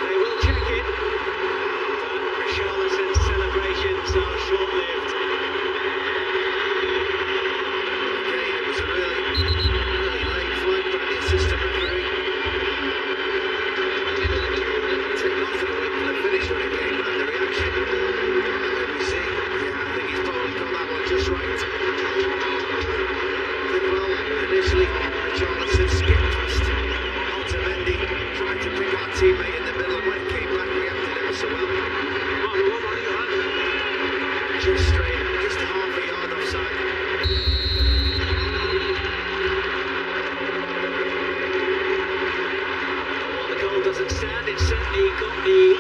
They will check it. But Richarlison's celebrations are short-lived. Again, it was a really late flag by the assistant referee. Take nothing away from the finish when it came back, the reaction. Let me see. Yeah, I think he's probably got that one just right. Well, initially, Richarlison skipped past Otamendi, tried to pick our teammate in the middle. When it came back, reacted ever so well. Just straight, just half a yard offside. Well, the goal doesn't stand. It certainly got the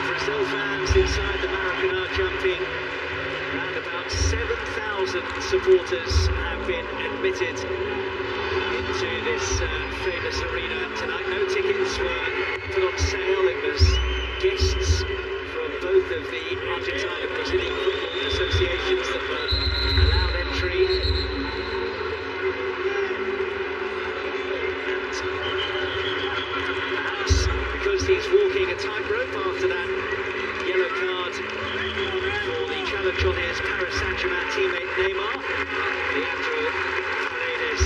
Brazil fans inside the Maracanã jumping. Around about 7,000 supporters have been admitted into this famous arena tonight. No tickets were put on sale. It was guests from both of the Argentine and Brazilian football associations that were allowed entry. And perhaps because he's walking a tightrope after that yellow card for the challenge on his Paris Saint-Germain teammate Neymar, Leandro Paredes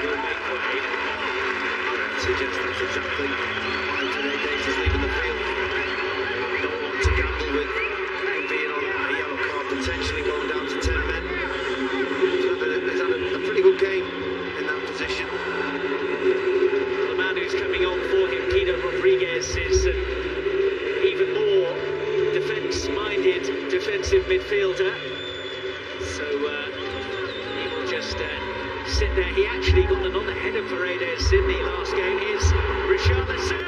will make way. I would suggest that's exactly why Paredes is leaving the field. Don't want to gamble with him being on a yellow card, potentially going down to 10 men. He's had a pretty good game in that position. The man who's coming on for him, Guido Rodriguez, is an even more defence-minded defensive midfielder. So he will just sit there. He actually got an on-the-head of Paredes in the last game. Here's Richarlison.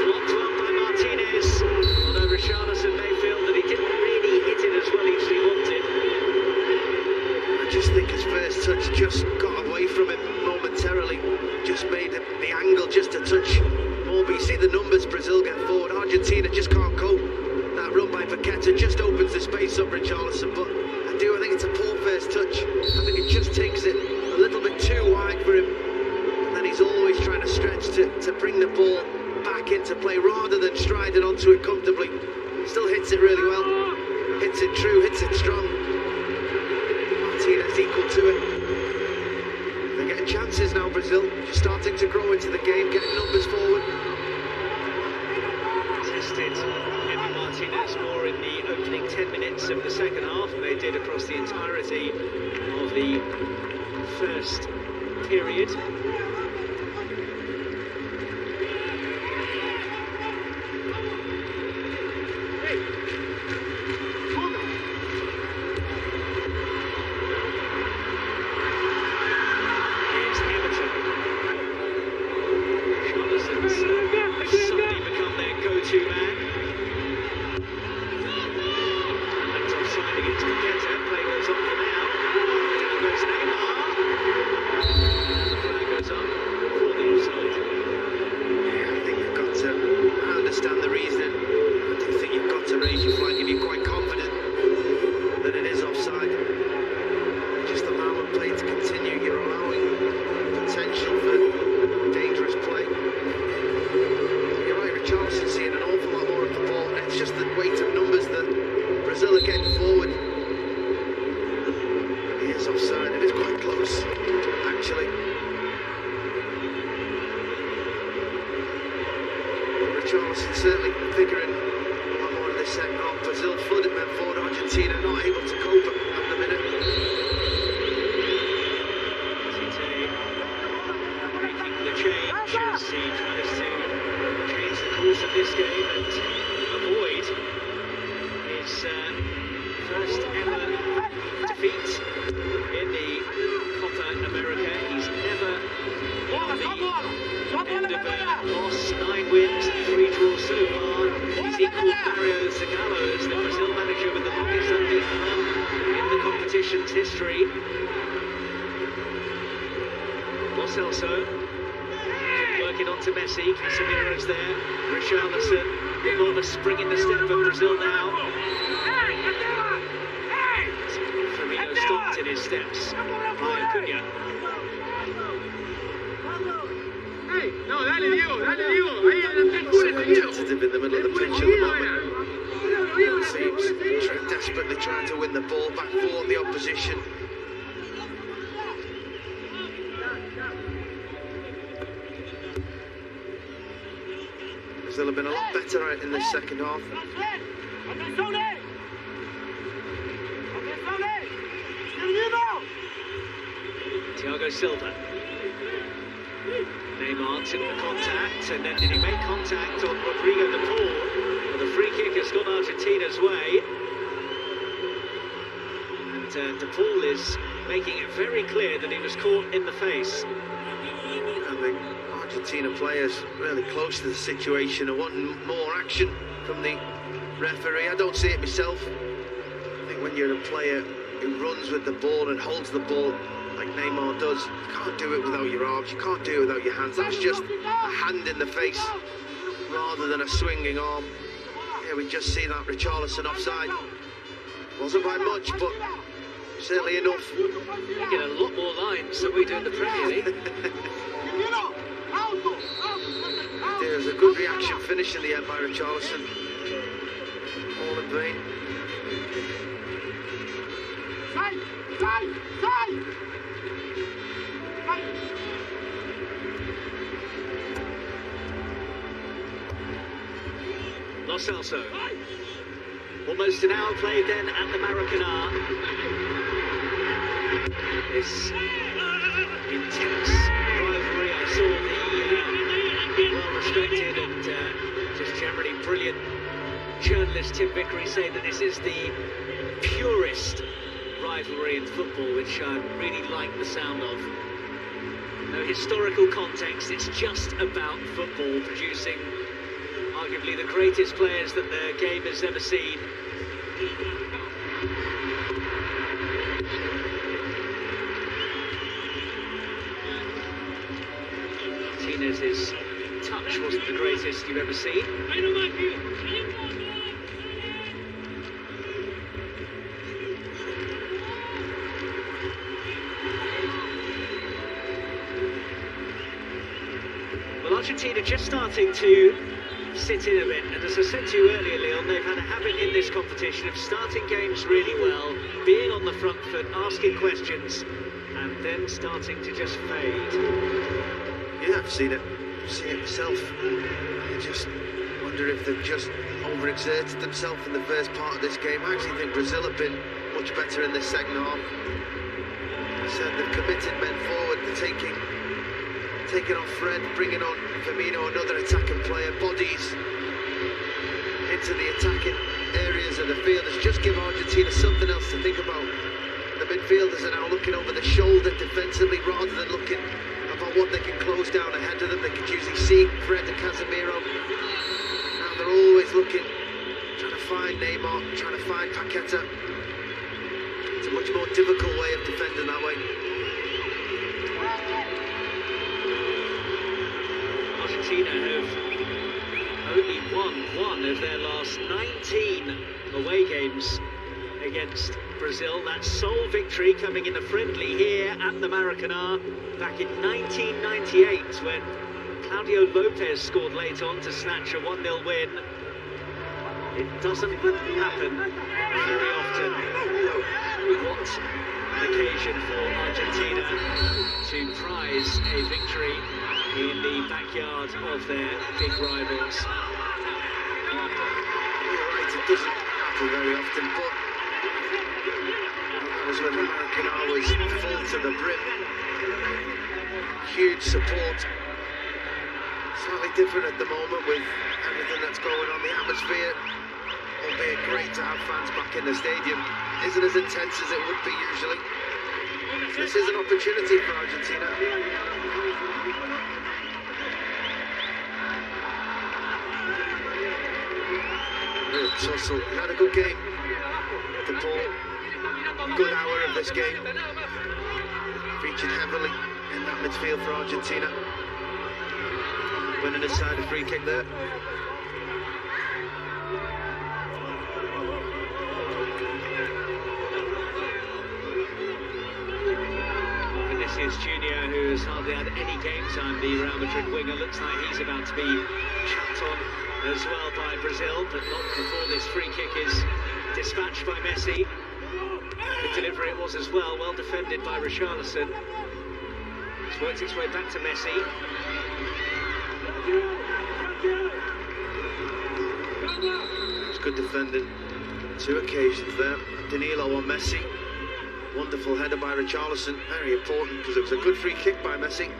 Blocked well by Martinez. Although Richarlison may feel that he didn't really hit it as well as he wanted. I just think his first touch just got away from him momentarily. Just made the angle just a touch more. But you see the numbers Brazil get forward. Argentina just can't cope. That run by Paqueta just opens the space up Richarlison. But I think it's a poor first touch. I think it just takes it a little bit too wide for him. And then he's always trying to stretch to bring the ball back into play rather than striding onto it comfortably. Still hits it really well. Hits it true, hits it strong. Martinez equal to it. They're getting chances now, Brazil. Just starting to grow into the game, getting numbers forward. Tested Emi Martinez more in the opening 10 minutes of the second half than they did across the entirety of the first period. Suddenly become their go-to man. Left offside against Paqueta. Play goes on for now. Down goes Neymar. And the flag goes up for the offside. Yeah, I think you've got to understand the reasoning. I do think you've got to raise your flag if you're quite confident that it is offside. Just allowing play to continue. You're allowing potential for dangerous play. You're right, Richarlison's seeing an awful lot more of the ball. It's just the weight of numbers that Brazil are getting forward. And he is offside. It is quite close, actually. Richarlison certainly figuring a lot more in this second half. Brazil flooded men forward. Argentina not able to cope at the minute. Making the change as he tries to change the course of this game and avoid his first ever defeat in the Copa America. He's never on the end of a loss. 9 wins, 3 draws so far. He's equalled Mario Zagallo as the Brazil manager with the longest unbeaten run in the competition's history. Lo Celso work it on to Messi. Casemiro's there. Richarlison, more of a spring in the step of Brazil now. Firmino stopped in his steps by Acuna. Tentative in the middle of the pitch at the moment. It seems desperately trying to win the ball back for the opposition. Brazil have been a lot better in the second half. Thiago Silva. Neymar took the contact, and then did he make contact on Rodrigo de Paul? Well, the free kick has gone Argentina's way. And de Paul is making it very clear that he was caught in the face. I think Argentina players really close to the situation and wanting more action from the referee. I don't see it myself. I think when you're a player who runs with the ball and holds the ball like Neymar does, you can't do it without your arms, you can't do it without your hands. That's just a hand in the face rather than a swinging arm. Yeah, we just see that Richarlison offside. Wasn't by much, but certainly enough. We get a lot more lines than we do in the Premier League. There's a good reaction finish in the end by Richarlison. All in vain. Lo Celso. Almost an hour played then at the Maracanã. This intense rivalry. I saw the well-respected and just generally brilliant journalist Tim Vickery say that this is the purest rivalry in football, which I really like the sound of. No historical context, it's just about football, producing arguably the greatest players that the game has ever seen. Martinez's touch wasn't the greatest you've ever seen. Well, Argentina just starting to sit in a bit, and as I said to you earlier, Leon, they've had a habit in this competition of starting games really well, being on the front foot, asking questions, and then starting to just fade. Yeah, I've seen it myself. I just wonder if they've just overexerted themselves in the first part of this game. I actually think Brazil have been much better in this second half. I said they've committed men forward, they're taking on Fred, bringing on Firmino, another attacking player, bodies into the attacking areas of the field. It's just give Argentina something else to think about. The midfielders are now looking over the shoulder defensively rather than looking about what they can close down ahead of them. They could usually see Fred and Casemiro. Now they're always looking, trying to find Neymar, trying to find Paqueta. It's a much more difficult way of defending that way. Argentina have only won one of their last 19 away games against Brazil. That sole victory coming in a friendly here at the Maracanã back in 1998 when Claudio Lopez scored late on to snatch a 1-0 win. It doesn't happen very often. What an occasion for Argentina to prize a victory in the backyard of their big rivals. You're right, it doesn't happen very often, but that was when the Maracanã was full to the brim. Huge support. Slightly different at the moment with everything that's going on. The atmosphere, albeit great to have fans back in the stadium, isn't as intense as it would be usually. This is an opportunity for Argentina. Real tussle. He had a good game. The ball. Good hour of this game. Featured heavily in that midfield for Argentina. Winning aside a free kick there. Vinicius Junior, who has hardly had any game time, the Real Madrid winger, looks like he's about to be chucked on as well by Brazil, but not before this free kick is dispatched by Messi. Good delivery it was as well, well defended by Richarlison. It's worked its way back to Messi. It's good defending. 2 occasions there. Danilo on Messi. Wonderful header by Richarlison. Very important because it was a good free kick by Messi.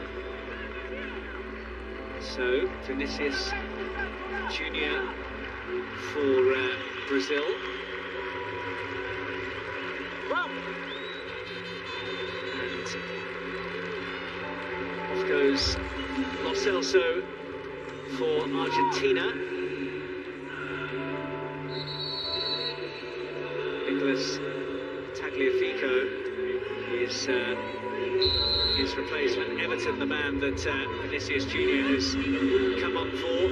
So, Vinicius Junior for Brazil. And Off goes Lo Celso for Argentina. Nicolas Tagliafico is his replacement. Everton, the man that Vinicius Junior has come on for.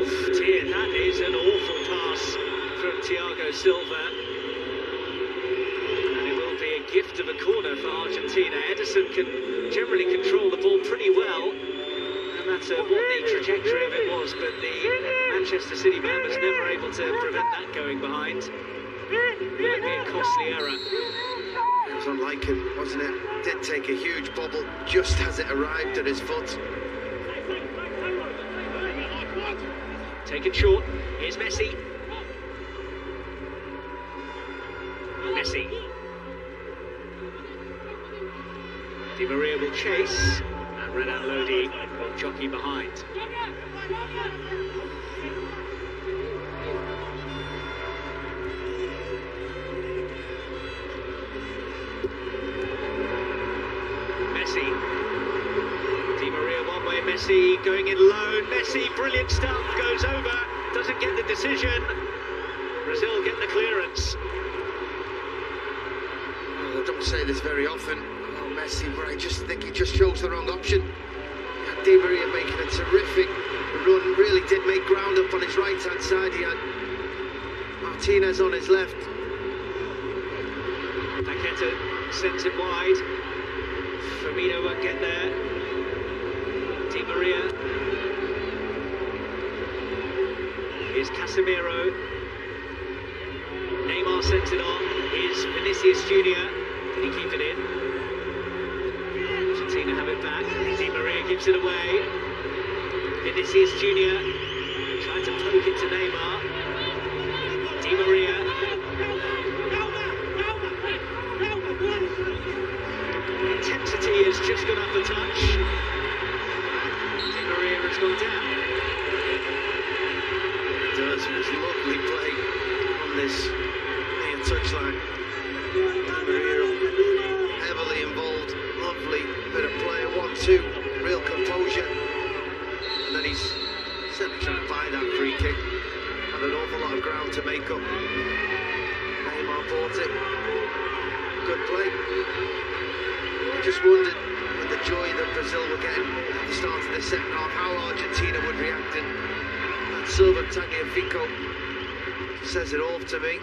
Oof, dear, that is an awful pass from Thiago Silva. And it will be a gift of a corner for Argentina. Ederson can generally control the ball pretty well, no matter what the trajectory of it was, but the Manchester City man was never able to prevent that going behind. Might be a costly error. It was unlike him, wasn't it? Did take a huge bobble just as it arrived at his foot. Taken short. Here's Messi. Messi. Di Maria will chase, and Renan Lodi will jockey behind. Messi. Di Maria one way, Messi going in low. Messi, brilliant stuff, goes over, doesn't get the decision. Brazil get the clearance. Oh, I don't say this very often. Oh, Messi, but I just think he just chose the wrong option. Di Maria making a terrific run, really did make ground up on his right-hand side. He had Martinez on his left. Paqueta sends it wide. Firmino won't get there. Di Maria. Here's Casemiro. Neymar sends it on. Here's Vinicius Junior. Can he keep it in? Argentina have it back. Di Maria gives it away. Vinicius Junior trying to poke it to Neymar. Di Maria. Intensity has just gone up a touch. Di Maria has gone down. It does. It was lovely play on this near touchline. Di Maria heavily involved. Lovely bit of play. 1-2. Real composure. And then he's certainly trying to buy that free kick. Had an awful lot of ground to make up. Neymar bought it. Good play. I just wondered, with the joy that Brazil were getting at the start of the second half, how Argentina would react. And that Silva Tagliafico says it all to me.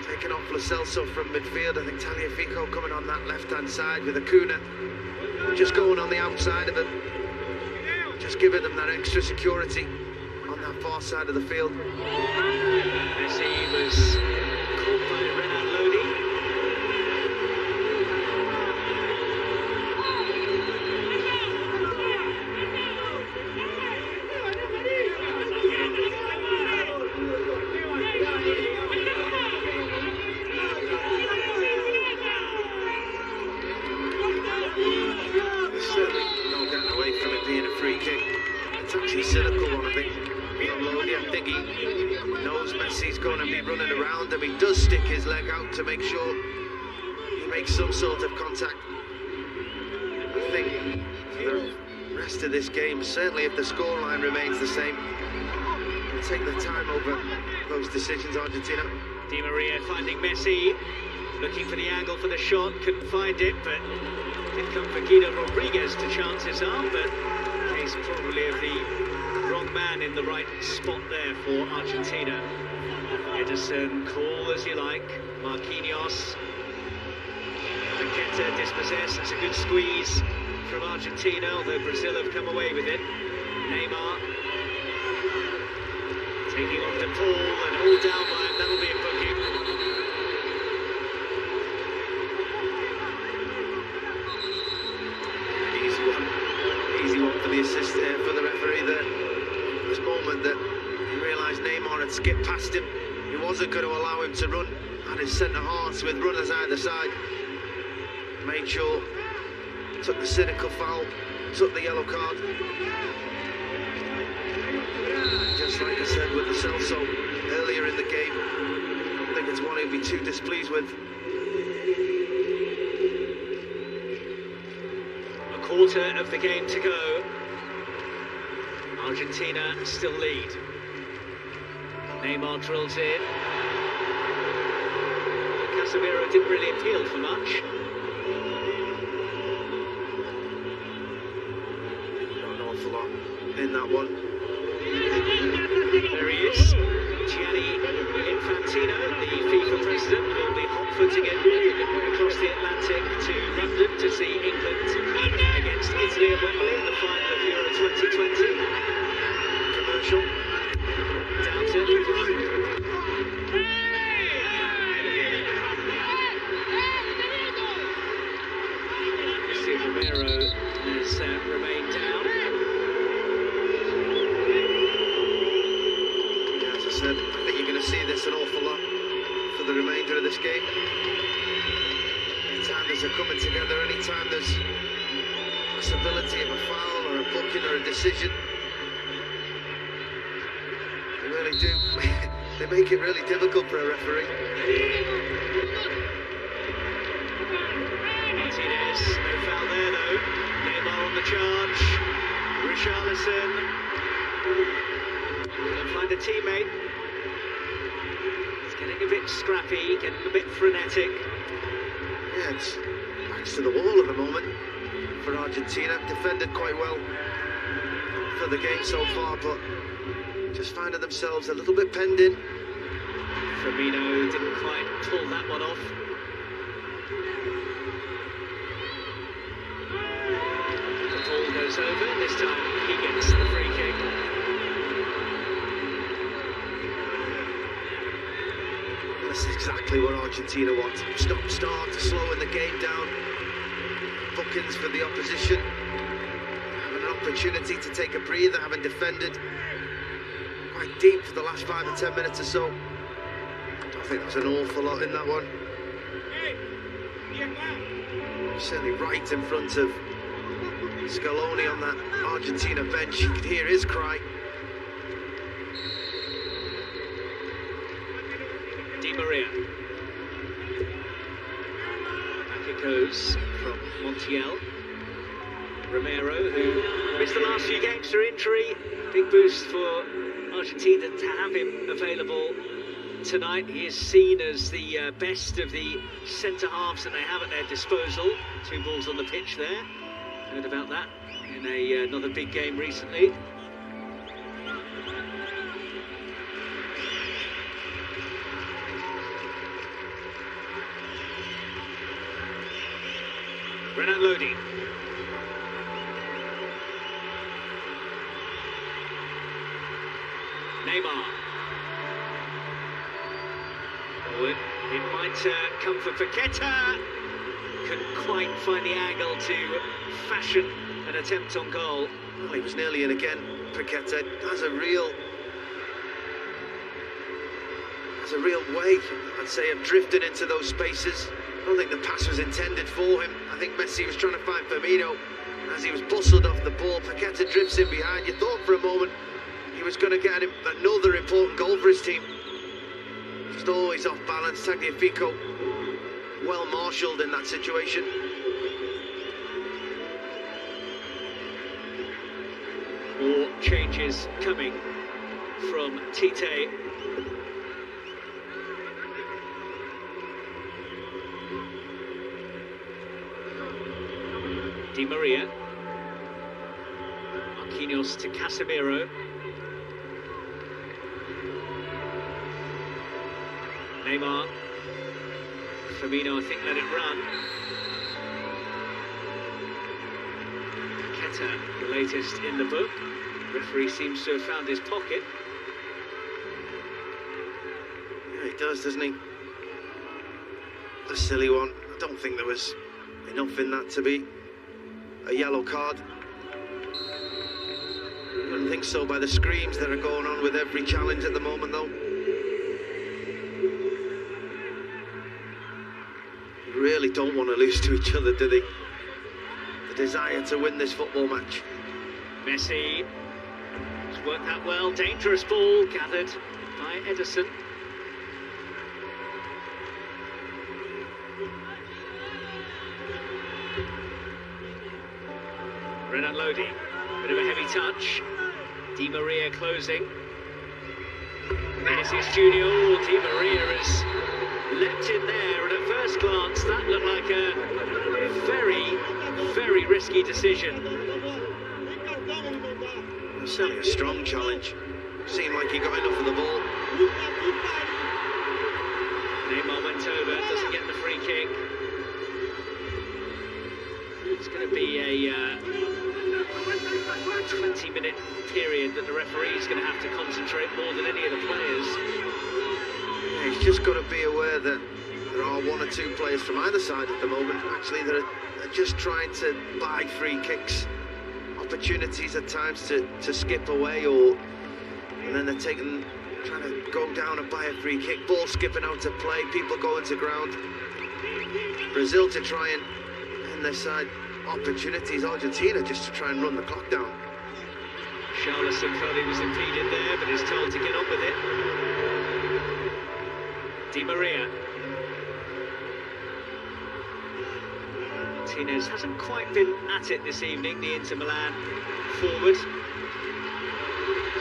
Taking off Lo Celso from midfield. I think Tagliafico coming on that left-hand side with Acuna just going on the outside of him, just giving them that extra security on that far side of the field. Messi was caught by Renan Lodi. He does stick his leg out to make sure he makes some sort of contact. I think for the rest of this game, certainly if the scoreline remains the same, they'll take the time over those decisions, Argentina. Di Maria finding Messi, looking for the angle for the shot, couldn't find it, but did come for Guido Rodriguez to chance his arm, but case probably of the wrong man in the right spot there for Argentina. Ederson, call as you like. Marquinhos. Paqueta dispossessed. It's a good squeeze from Argentina, although Brazil have come away with it. Neymar taking on De Paul and all down by him. That'll be a booking. Easy one for the assist there for the referee there. This moment that he realised Neymar had skipped past him. He wasn't going to allow him to run at his centre halves with runners either side. Made sure, took the cynical foul, took the yellow card. Just like I said with the Celso earlier in the game, I think it's one he'll be too displeased with. A quarter quarter of the game to go. Argentina still lead. Neymar drills in. Casemiro didn't really appeal for much. Not an awful lot in that one. There he is. Gianni Infantino, the FIFA president, will be hot-footing it across the Atlantic to London to see England against Italy at Wembley in the final of Euro 2020. Commercial. Downton. Romero has remained down. Yeah, as I said, I think you're going to see this an awful lot for the remainder of this game. Anytime there's a coming together, anytime there's possibility of a foul or a booking or a decision, they really do. They make it really difficult for a referee. Martinez, no foul there though. Neymar on the charge. Richarlison. Gonna find a teammate. It's getting a bit scrappy, getting a bit frenetic. Yeah, it's backs to the wall at the moment for Argentina. Defended quite well for the game so far, but just finding themselves a little bit penned in. Firmino didn't quite pull that one off. The ball goes over, this time he gets the free kick. This is exactly what Argentina want. Start slowing the game down. Bookings for the opposition. Having an opportunity to take a breather, having defended quite deep for the last 5 or 10 minutes or so. I think there's an awful lot in that one. Certainly right in front of Scaloni on that Argentina bench. You could hear his cry. Di Maria. Back it goes from Montiel. Romero, who missed the last few games through injury. Big boost for Argentina to have him available tonight. He is seen as the best of the centre-halves that they have at their disposal. 2 balls on the pitch there. Heard about that in another big game recently. Renan Lodi. Neymar. Oh, it might come for Paqueta. Couldn't quite find the angle to fashion an attempt on goal. Well, he was nearly in again. Paqueta has a real way, I'd say, of drifting into those spaces. I don't think the pass was intended for him. I think Messi was trying to find Firmino as he was bustled off the ball. Paqueta drifts in behind. You thought for a moment he was going to get him another important goal for his team. Just always off balance. Tagliafico well marshalled in that situation. More changes coming from Tite. Di Maria. Marquinhos to Casemiro. Neymar. Firmino, I think, let it run. Paqueta, the latest in the book. Referee seems to have found his pocket. Yeah, he does, doesn't he? The silly one. I don't think there was enough in that to be a yellow card. I don't think so by the screams that are going on with every challenge at the moment, though. Really don't want to lose to each other, do they? The desire to win this football match. Messi has worked that well. Dangerous ball gathered by Ederson. Renan Lodi, bit of a heavy touch. Di Maria closing. Vinicius Junior. Oh, Di Maria has leapt in there, and at first glance that looked like a very, very risky decision. Certainly a strong challenge. Seemed like he got enough of the ball. Neymar went over, doesn't get the free kick. It's going to be a 20-minute period that the referee's going to have to concentrate more than any of the players. Yeah, he's just got to be aware that there are one or two players from either side at the moment, actually, that are just trying to buy free kicks. Opportunities at times to skip away, and then they're trying to go down and buy a free kick. Ball skipping out to play, people going to ground. Brazil to try and end their side opportunities. Argentina just to try and run the clock down. Charleston felt he was impeded there, but is told to get on with it. Di Maria. Martinez hasn't quite been at it this evening, the Inter Milan forward.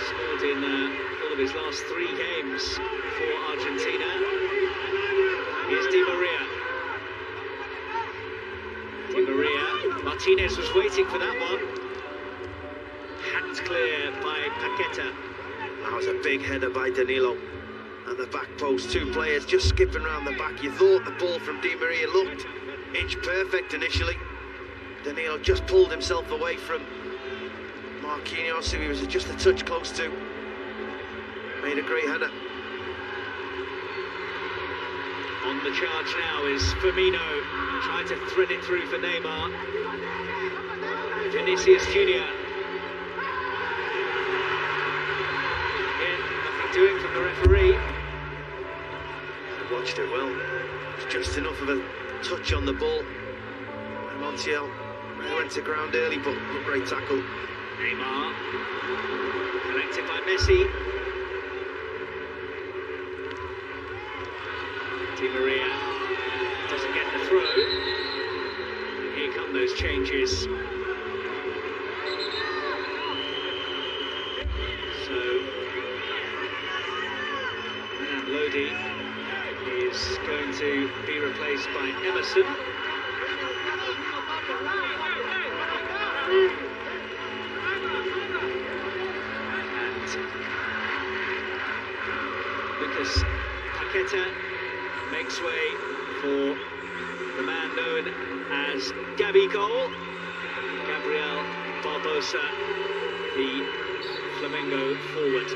Scored in all of his last 3 games for Argentina. Here's Di Maria. Di Maria. Martinez was waiting for that one. Hacked clear by Paqueta. That was a big header by Danilo. At the back post, 2 players just skipping around the back. You thought the ball from Di Maria looked inch perfect initially. Danilo just pulled himself away from Marquinhos, who he was just a touch close to. Made a great header. On the charge now is Firmino, trying to thread it through for Neymar. Vinicius Junior. Again, nothing doing from the referee. Watched it well. It was just enough of a touch on the ball. And Montiel went to ground early, but great tackle. Neymar, collected by Messi. Di Maria doesn't get the throw. Here come those changes. So, Renan Lodi is going to be replaced by Emerson. And Lucas Paqueta makes way for the man known as Gabigol, Gabriel Barbosa, the Flamengo forward.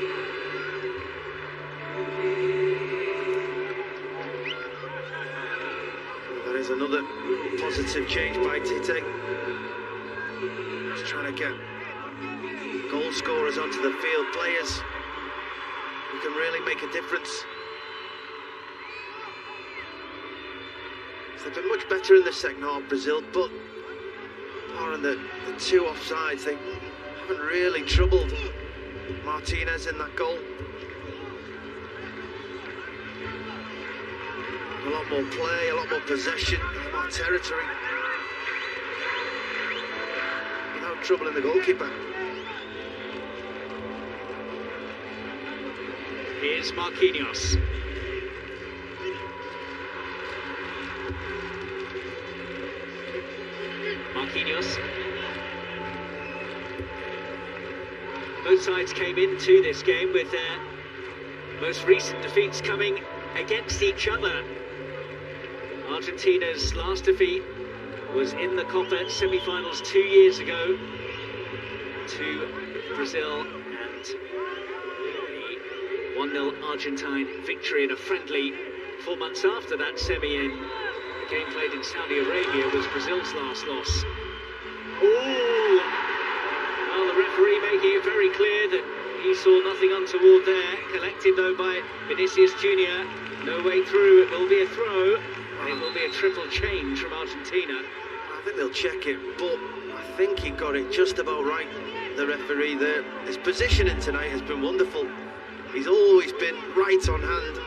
That is another positive change by Tite. Just trying to get goal scorers onto the field, players who can really make a difference. They've been much better in the second half, Brazil, but barring the 2 offsides, they haven't really troubled Martinez in that goal. A lot more play, a lot more possession, a lot more territory. Without troubling the goalkeeper. Here's Marquinhos. Both sides came into this game with their most recent defeats coming against each other. Argentina's last defeat was in the Copa semi-finals 2 years ago to Brazil, and the 1-0 Argentine victory in a friendly 4 months after that semi in a game played in Saudi Arabia was Brazil's last loss. Ooh! Well, the referee making it very clear that he saw nothing untoward there. Collected though by Vinicius Junior. No way through, it will be a throw. And it will be a triple change from Argentina. I think they'll check it, but I think he got it just about right, the referee there. His positioning tonight has been wonderful. He's always been right on hand.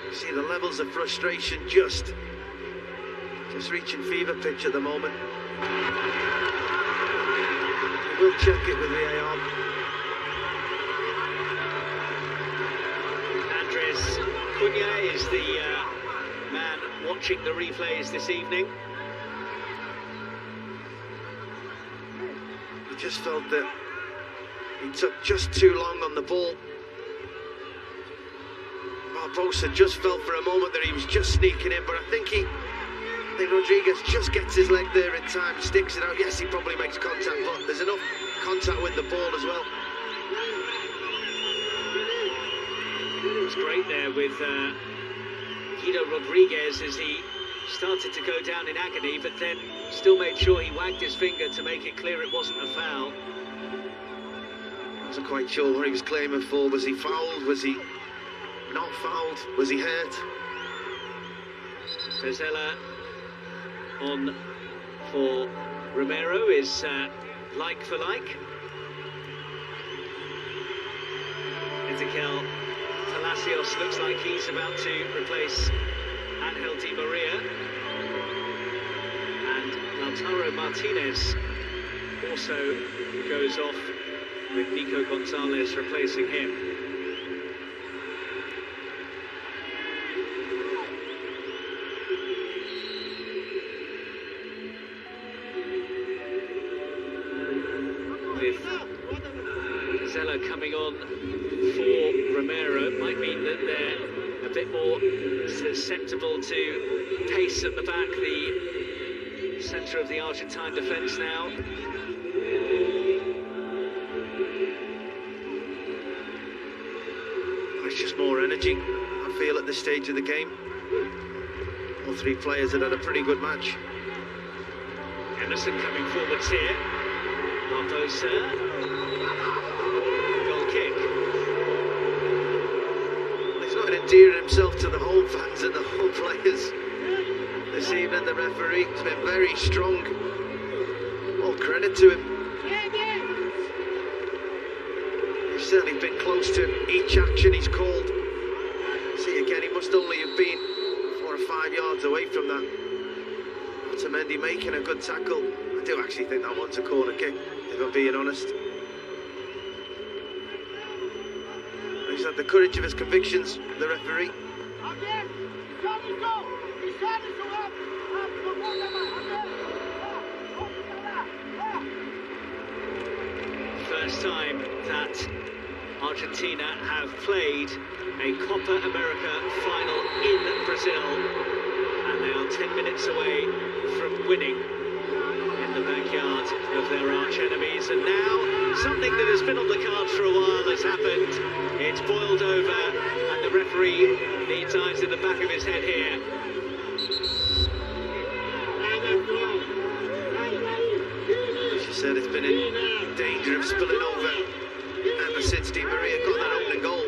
You see the levels of frustration just reaching fever pitch at the moment. We'll check it with VAR. Andres Cunha is the man watching the replays this evening. He just felt that he took just too long on the ball. Barbosa just felt for a moment that he was just sneaking in, but I think Rodriguez just gets his leg there in time, sticks it out. Yes, he probably makes contact, but there's enough contact with the ball as well. It was great there with Guido Rodriguez as he started to go down in agony, but then still made sure he wagged his finger to make it clear it wasn't a foul. I wasn't quite sure what he was claiming for. Was he fouled? Was he not fouled? Was he hurt? Pezzella on for Romero is like for like. Ezequiel Palacios looks like he's about to replace Angel Di Maria, and Lautaro Martinez also goes off with Nico Gonzalez replacing him. With Pezzella coming on for Romero, it might mean that they're a bit more susceptible to pace at the back, the centre of the Argentine defence now. It's just more energy, I feel, at this stage of the game. All three players had a pretty good match. Emerson coming forwards here. Barbosa. Goal kick. He's not endearing himself to the home fans and the home players this evening. The referee has been very strong. All credit to him. He's certainly been close to each action he's called. See again, he must only have been 4 or 5 yards away from that. Otamendi making a good tackle. I do actually think that one's a corner kick, if I'm being honest. He's had the courage of his convictions, the referee. First time that Argentina have played a Copa America final in Brazil, and they are 10 minutes away from winning in the backyard of their arch enemies. And now something that has been on the cards for a while has happened. It's boiled over, and the referee needs eyes in the back of his head here. As you said, it's been in danger of spilling over ever since Di Maria got that opening goal.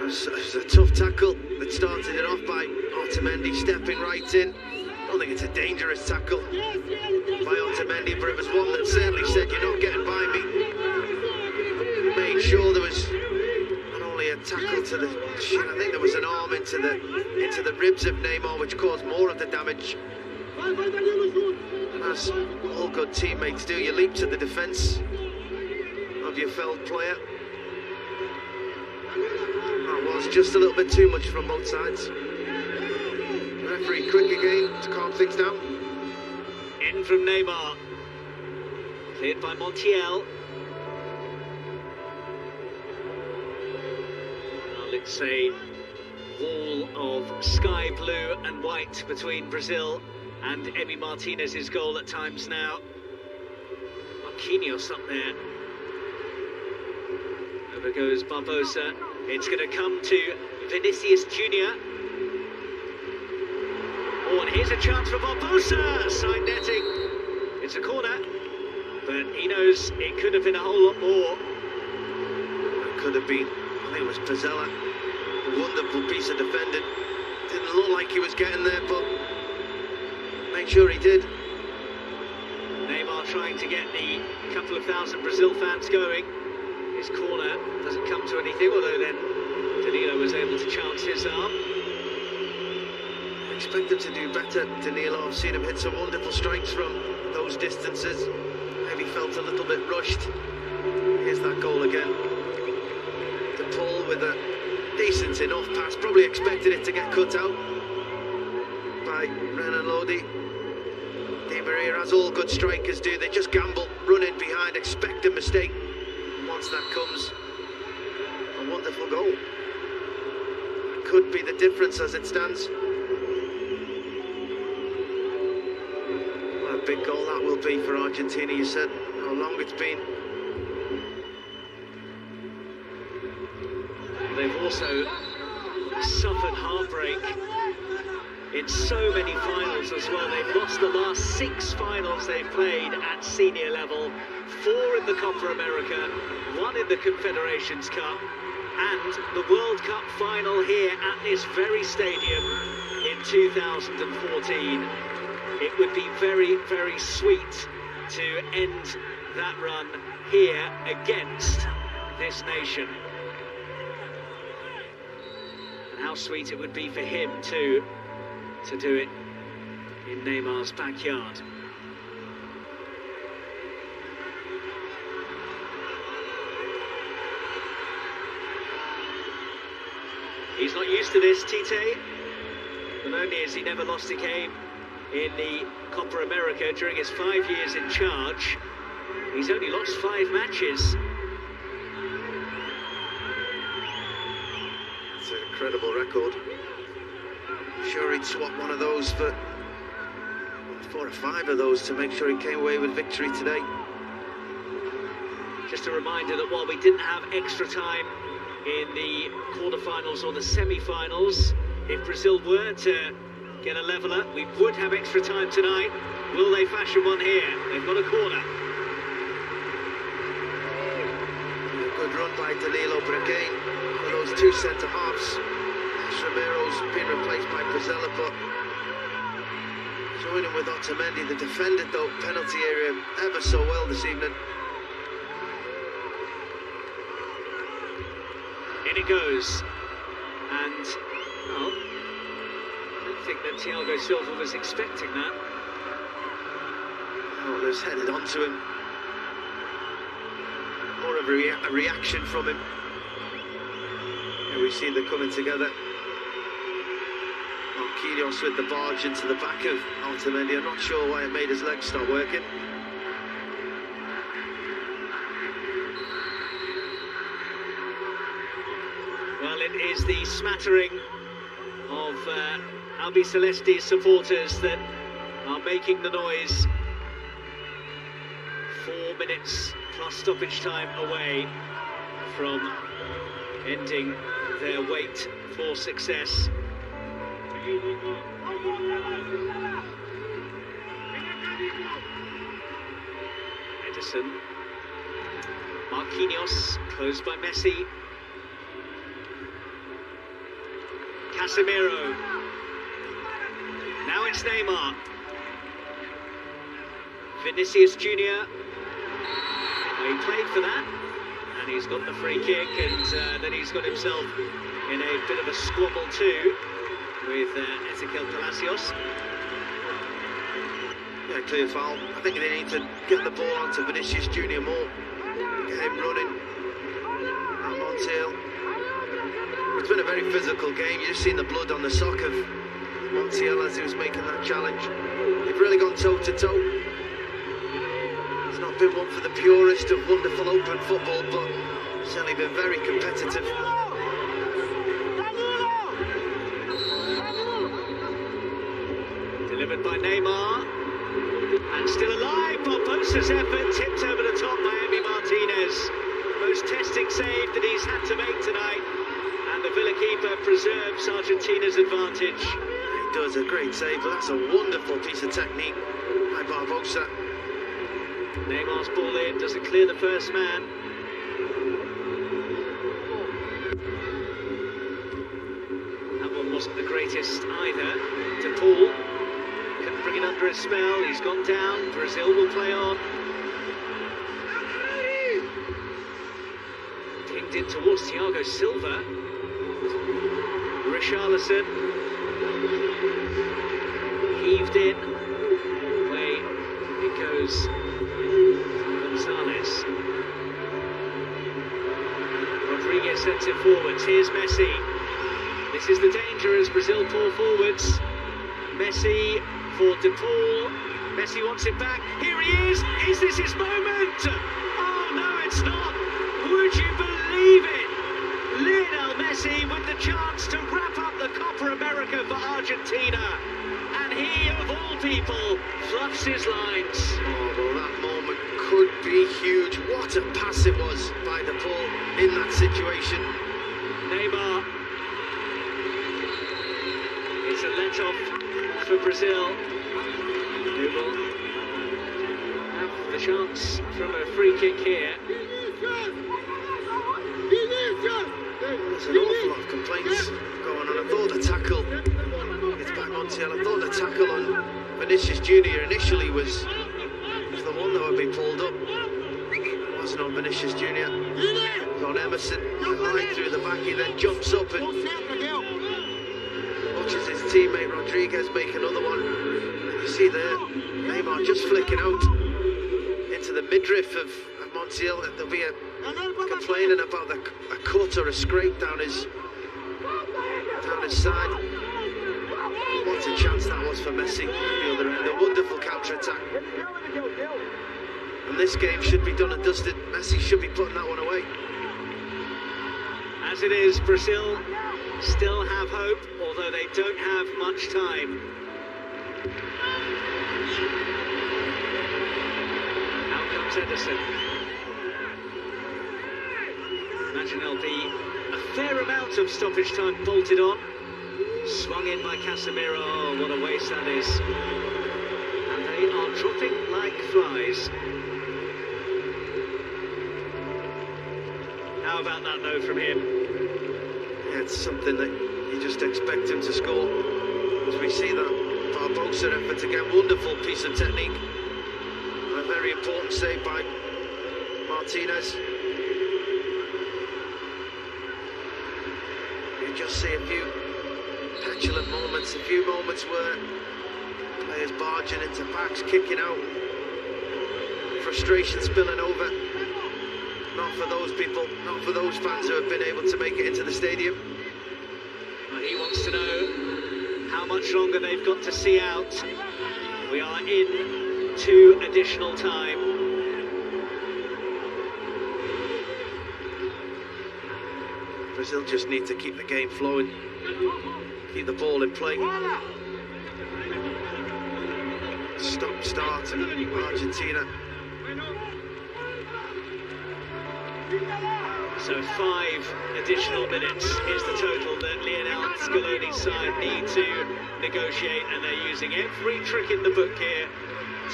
It was a tough tackle that started it off by Otamendi stepping right in. I don't think it's a dangerous tackle by Otamendi, but it was one that certainly said, "You're not getting by me." Made sure there was not only a tackle to the chin, I think there was an arm into the ribs of Neymar, which caused more of the damage. As all good teammates do, you leap to the defence of your felled player. That was just a little bit too much from both sides. Referee quick again to calm things down. In from Neymar. Cleared by Montiel. Well, it's a wall of sky blue and white between Brazil and Emi Martinez's goal at times now. Marquinhos up there. Over goes Barbosa. It's going to come to Vinicius Junior. Oh, and here's a chance for Barbosa. Side netting. It's a corner, but he knows it could have been a whole lot more. It could have been. I think it was Pezzella. A wonderful piece of defending. Didn't look like he was getting there, but made sure he did. Neymar trying to get the couple of thousand Brazil fans going. His corner doesn't come to anything, although then Danilo was able to chance his arm. expect him to do better. Danilo, I've seen him hit some wonderful strikes from those distances. Maybe felt a little bit rushed. Here's that goal again. De Paul with a decent enough pass. Probably expected it to get cut out by Renan Lodi. Di Maria, as all good strikers do, they just gamble, run in behind, expect a mistake. Once that comes, a wonderful goal. It could be the difference as it stands. What a big goal that will be for Argentina. You said how long it's been. They've also suffered heartbreak in so many finals as well. They've lost the last 6 finals they've played at senior level, 4 in the Copa America, 1 in the Confederations Cup, and the World Cup final here at this very stadium in 2014. It would be very, very sweet to end that run here against this nation. And how sweet it would be for him too, to do it in Neymar's backyard. He's not used to this, Tite. Not only has he never lost a game in the Copa America during his 5 years in charge, he's only lost 5 matches. It's an incredible record. I'm sure he'd swap one of those for 4 or 5 of those to make sure he came away with victory today. Just a reminder that while we didn't have extra time in the quarterfinals or the semi-finals, if Brazil were to get a leveller, we would have extra time tonight. Will they fashion one here? They've got a corner. A good run by Danilo, but again, one of those 2 centre-halves. Romero's been replaced by Pizzella, but joining with Otamendi, the defended though penalty area ever so well this evening. In it goes, and well, I don't think that Thiago Silva was expecting that. Oh, it was headed onto him. More of a reaction from him. Here we see them coming together. Marquinhos with the barge into the back of Otamendi. I'm not sure why it made his legs start working. Well, it is the smattering of Albiceleste supporters that are making the noise. 4 minutes plus stoppage time away from ending their wait for success. Edison, Marquinhos, closed by Messi. Casemiro. Now it's Neymar. Vinicius Junior. He played for that, and he's got the free kick, and then he's got himself in a bit of a squabble too with Ezequiel Palacios. Yeah, clear foul. I think they need to get the ball onto Vinicius Junior more. Get him running. And Montiel. It's been a very physical game. You've seen the blood on the sock of Montiel as he was making that challenge. They've really gone toe to toe. It's not been one for the purest of wonderful open football, but certainly been very competitive. Delivered by Neymar, and still alive. Barbosa's effort tipped over the top by Emi Martinez. Most testing save that he's had to make tonight, and the Villa keeper preserves Argentina's advantage. He does a great save, but that's a wonderful piece of technique by Barbosa. Neymar's ball in, doesn't clear the first man. That one wasn't the greatest either. De Paul couldn't bring it under his spell. He's gone down. Brazil will play on. Pinged in towards Thiago Silva. Richarlison. Heaved in. Away it goes. Gonzalez. Rodriguez sends it forwards. Here's Messi. This is the danger as Brazil pull forwards. Messi for De Paul. Messi wants it back. Here he is. Is this his moment? Oh no, it's not. Would you believe it? Lionel Messi with the chance to wrap up the Copa America for Argentina. And he, of all people, fluffs his lines. Oh, well, that moment could be huge. What a pass it was by De Paul in that situation. Neymar. It's a let-off for Brazil, who will have the chance from a free kick here. There's an awful lot of complaints going on. I thought the tackle, it's back Montiel, I thought the tackle on Vinicius Jr. initially was the one that would be pulled up. It wasn't on Vinicius Jr. It was on Emerson, right through the back. He then jumps up and watches his teammate Rodriguez make another one. And you see there, Neymar just flicking out into the midriff of Montiel. There'll be a complaining about a cut or a scrape down his side. What a chance that was for Messi at the other end. A wonderful counter-attack. And this game should be done and dusted. Messi should be putting that one away. As it is, Brazil still have hope, although they don't have much time. Out comes Ederson. Imagine there'll be a fair amount of stoppage time bolted on. Swung in by Casemiro. Oh, what a waste that is. And they are dropping like flies. How about that though from him? Yeah, it's something that you just expect him to score. As we see that Barbosa effort again, wonderful piece of technique. And a very important save by Martinez. You just see a few petulant moments, a few moments where players barging into backs, kicking out, frustration spilling over. Not for those people, not for those fans who have been able to make it into the stadium. Well, he wants to know how much longer they've got to see out. We are into additional time. Brazil just need to keep the game flowing, keep the ball in play. Stop, start, and Argentina. So 5 additional minutes is the total that Lionel Scaloni's side need to negotiate, and they're using every trick in the book here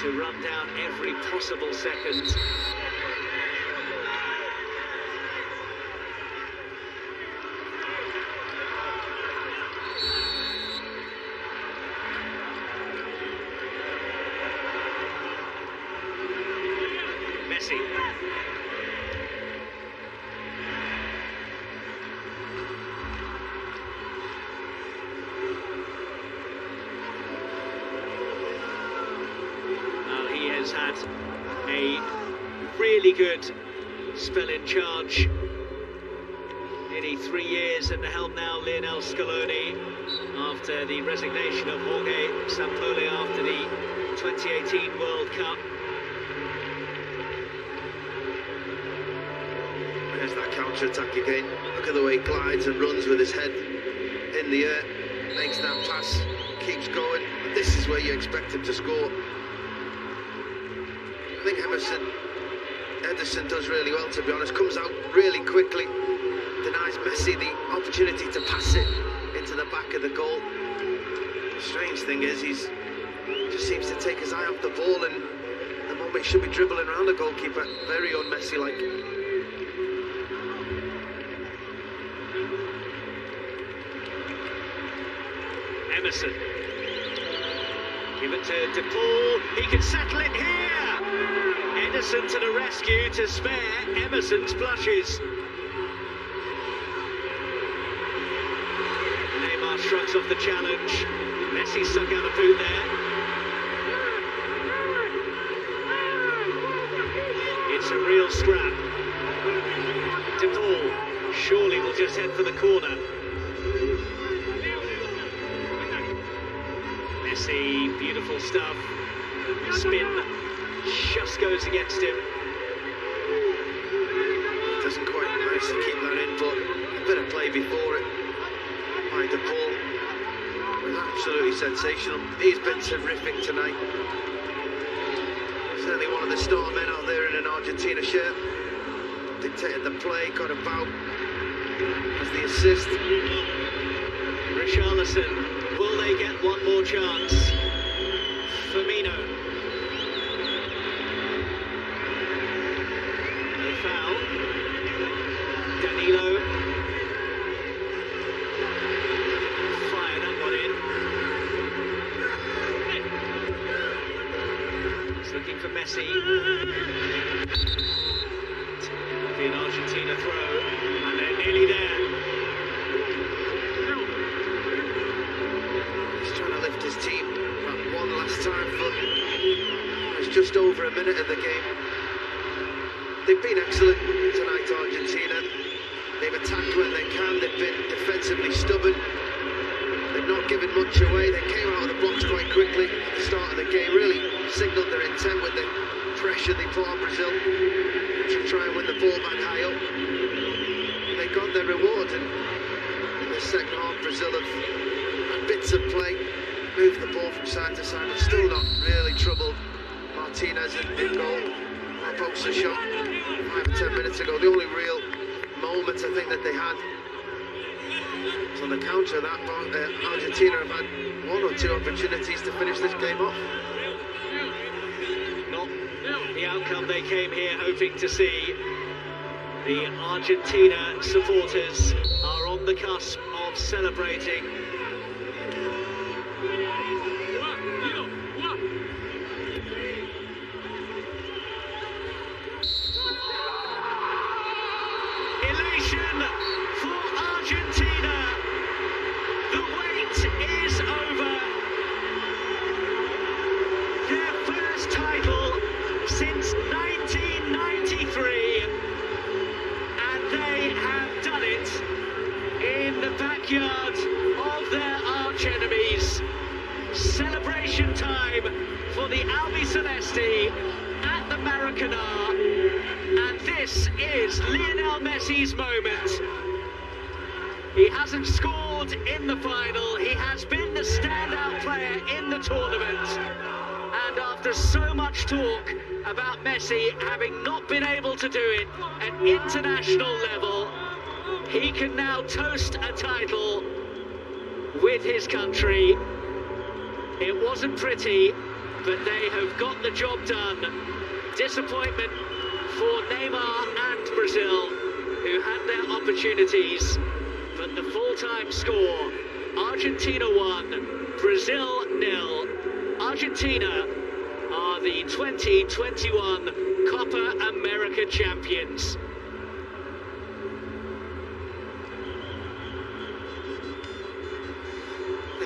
to run down every possible second. Messi. He has had a really good spell in charge. Nearly 3 years at the helm now, Lionel Scaloni, after the resignation of Jorge Sampaoli after the 2018 World Cup. There's that counter-attack again. Look at the way he glides and runs with his head in the air. Makes that pass, keeps going. This is where you expect him to score. I think Ederson does really well, to be honest. Comes out really quickly. Denies Messi the opportunity to pass it into the back of the goal. The strange thing is, he just seems to take his eye off the ball, and the moment he should be dribbling around the goalkeeper. Very un-Messi-like. Emerson. Give it to De Paul. He can settle it here. Ederson to the rescue to spare Emerson's blushes. Neymar shrugs off the challenge. Messi stuck out a boot there. It's a real scrap. De Paul surely will just head for the corner. Messi, beautiful stuff. Spin just goes against him. Doesn't quite manage to keep that in, but a bit of play before it by De Paul. Absolutely sensational. He's been terrific tonight. Certainly one of the star men out there in an Argentina shirt. Dictated the play, got about as the assist. Richarlison, will they get one more chance? Firmino. No foul. Danilo. Fire that one in. He's looking for Messi. Be an Argentina throw, and they're nearly there. He's trying to lift his team one last time, but it's just over a minute of the game. They've been excellent tonight, Argentina. They've attacked when they can, they've been defensively stubborn. They've not given much away. They came out of the blocks quite quickly at the start of the game, really signalled their intent with the pressure they put on Brazil to try and win the ball back high up. They got their reward, and in the second half Brazil have had bits of play, moved the ball from side to side, but still not really troubled. Martinez in goal, Barbosa shot 5 or 10 minutes ago. The only real moment I think that they had was on the counter of that. Argentina have had 1 or 2 opportunities to finish this game off. Not the outcome they came here hoping to see. The Argentina supporters are on the cusp of celebrating. Elation for Argentina. The wait is over. Their first title since 1993, and they have done it in the backyard of their arch enemies. Celebration time for the Albiceleste at the Maracanã, and this is Lionel Messi's moment. He hasn't scored in the final, he has been the standout player in the tournament, and after so much talk about Messi having not been able to do it at international level, he can now toast a title with his country. It wasn't pretty, but they have got the job done. Disappointment for Neymar and Brazil, who had their opportunities, but the full-time score, Argentina 1, Brazil 0. Argentina are the 2021 Copa America champions.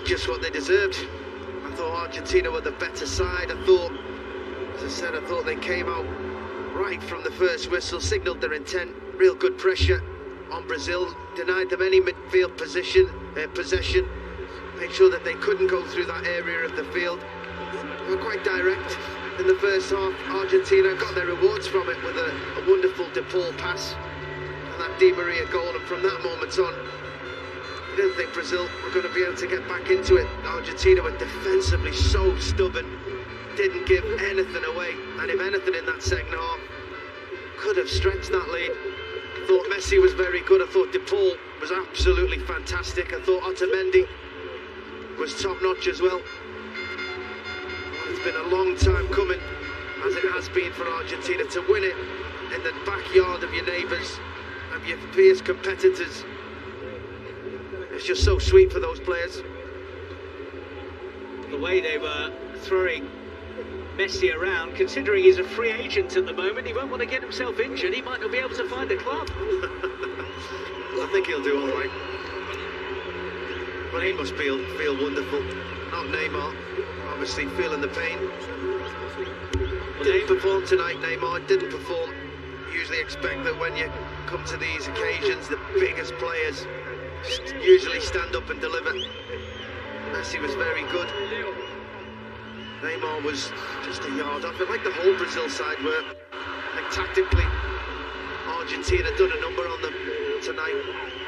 Just what they deserved. I thought Argentina were the better side. I thought, as I said, I thought they came out right from the first whistle, signalled their intent, real good pressure on Brazil, denied them any midfield possession, made sure that they couldn't go through that area of the field. They were quite direct in the first half. Argentina got their rewards from it with a wonderful De Paul pass and that Di Maria goal, and from that moment on, I didn't think Brazil were going to be able to get back into it. Argentina were defensively so stubborn, didn't give anything away, and if anything in that second half, could have stretched that lead. I thought Messi was very good. I thought De Paul was absolutely fantastic. I thought Otamendi was top-notch as well. It's been a long time coming, as it has been for Argentina, to win it in the backyard of your neighbours, of your fierce competitors. It's just so sweet for those players. The way they were throwing Messi around, considering he's a free agent at the moment, he won't want to get himself injured. He might not be able to find a club. I think he'll do all right. Well, he must feel wonderful. Not Neymar, obviously feeling the pain. Didn't perform tonight, Neymar didn't perform. Usually expect that when you come to these occasions, the biggest players usually stand up and deliver. Messi was very good. Neymar was just a yard off. I like the whole Brazil side were. Like tactically, Argentina done a number on them tonight.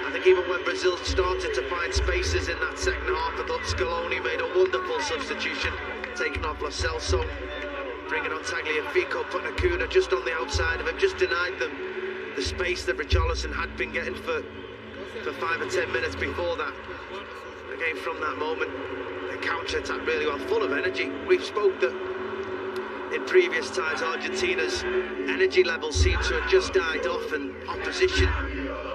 I think even when Brazil started to find spaces in that second half, I thought Scaloni made a wonderful substitution, taking off Lo Celso, bringing on Tagliafico, putting Acuna just on the outside of him, just denied them the space that Richarlison had been getting for 5 or 10 minutes before that. Again, from that moment, the counter-attack really well, full of energy. We've spoke that in previous times, Argentina's energy levels seem to have just died off, and opposition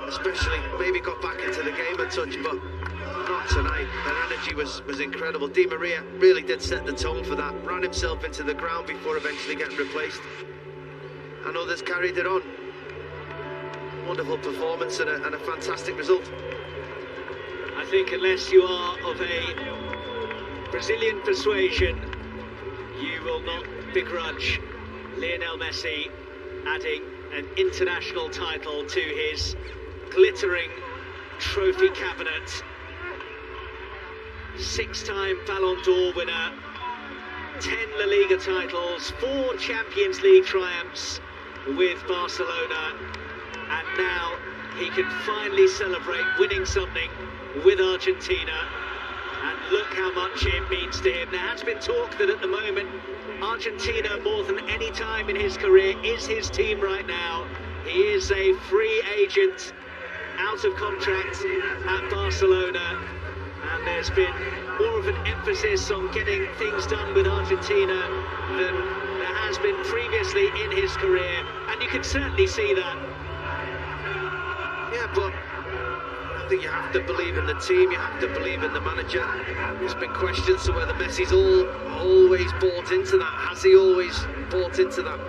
especially maybe got back into the game a touch, but not tonight. Their energy was incredible. Di Maria really did set the tone for that, ran himself into the ground before eventually getting replaced, and others carried it on. Wonderful performance and a fantastic result. I think unless you are of a Brazilian persuasion, you will not begrudge Lionel Messi adding an international title to his glittering trophy cabinet. 6-time Ballon d'Or winner, 10 La Liga titles, 4 Champions League triumphs with Barcelona, and now he can finally celebrate winning something with Argentina. And look how much it means to him. There has been talk that at the moment Argentina, more than any time in his career, is his team right now. He is a free agent, out of contract at Barcelona, and there's been more of an emphasis on getting things done with Argentina than there has been previously in his career, and you can certainly see that. Yeah, but I think you have to believe in the team, you have to believe in the manager. There's been questions to whether Messi's always bought into that. Has he always bought into that?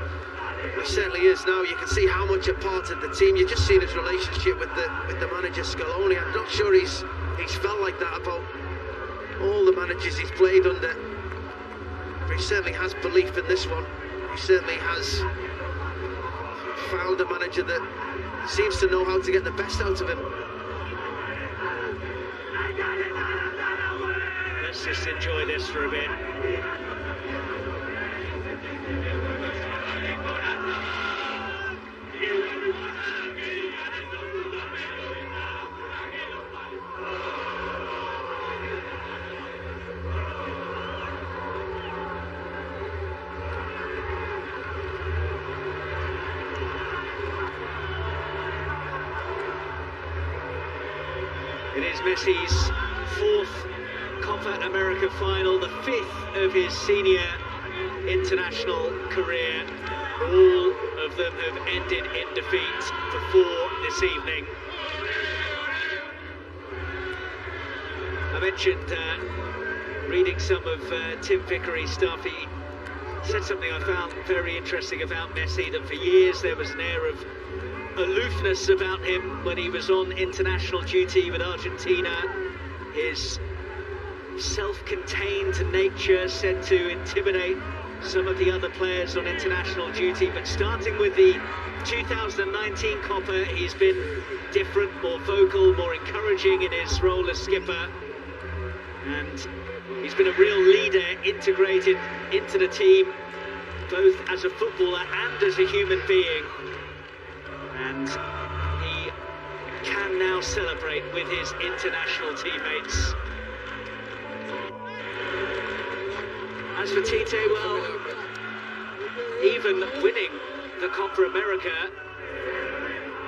He certainly is now. You can see how much a part of the team. You've just seen his relationship with the manager Scaloni. I'm not sure he's felt like that about all the managers he's played under. But he certainly has belief in this one. He certainly has found a manager that seems to know how to get the best out of him. Let's just enjoy this for a bit. It is Messi's 4th Copa America final, the 5th of his senior international career. All of them have ended in defeat before this evening. I mentioned reading some of Tim Vickery's stuff. He said something I found very interesting about Messi, that for years there was an air of aloofness about him when he was on international duty with Argentina. His self-contained nature said to intimidate some of the other players on international duty, but starting with the 2019 Copa, he's been different, more vocal, more encouraging in his role as skipper, and he's been a real leader, integrated into the team, both as a footballer and as a human being. And he can now celebrate with his international teammates. As for Tite, well, even winning the Copa America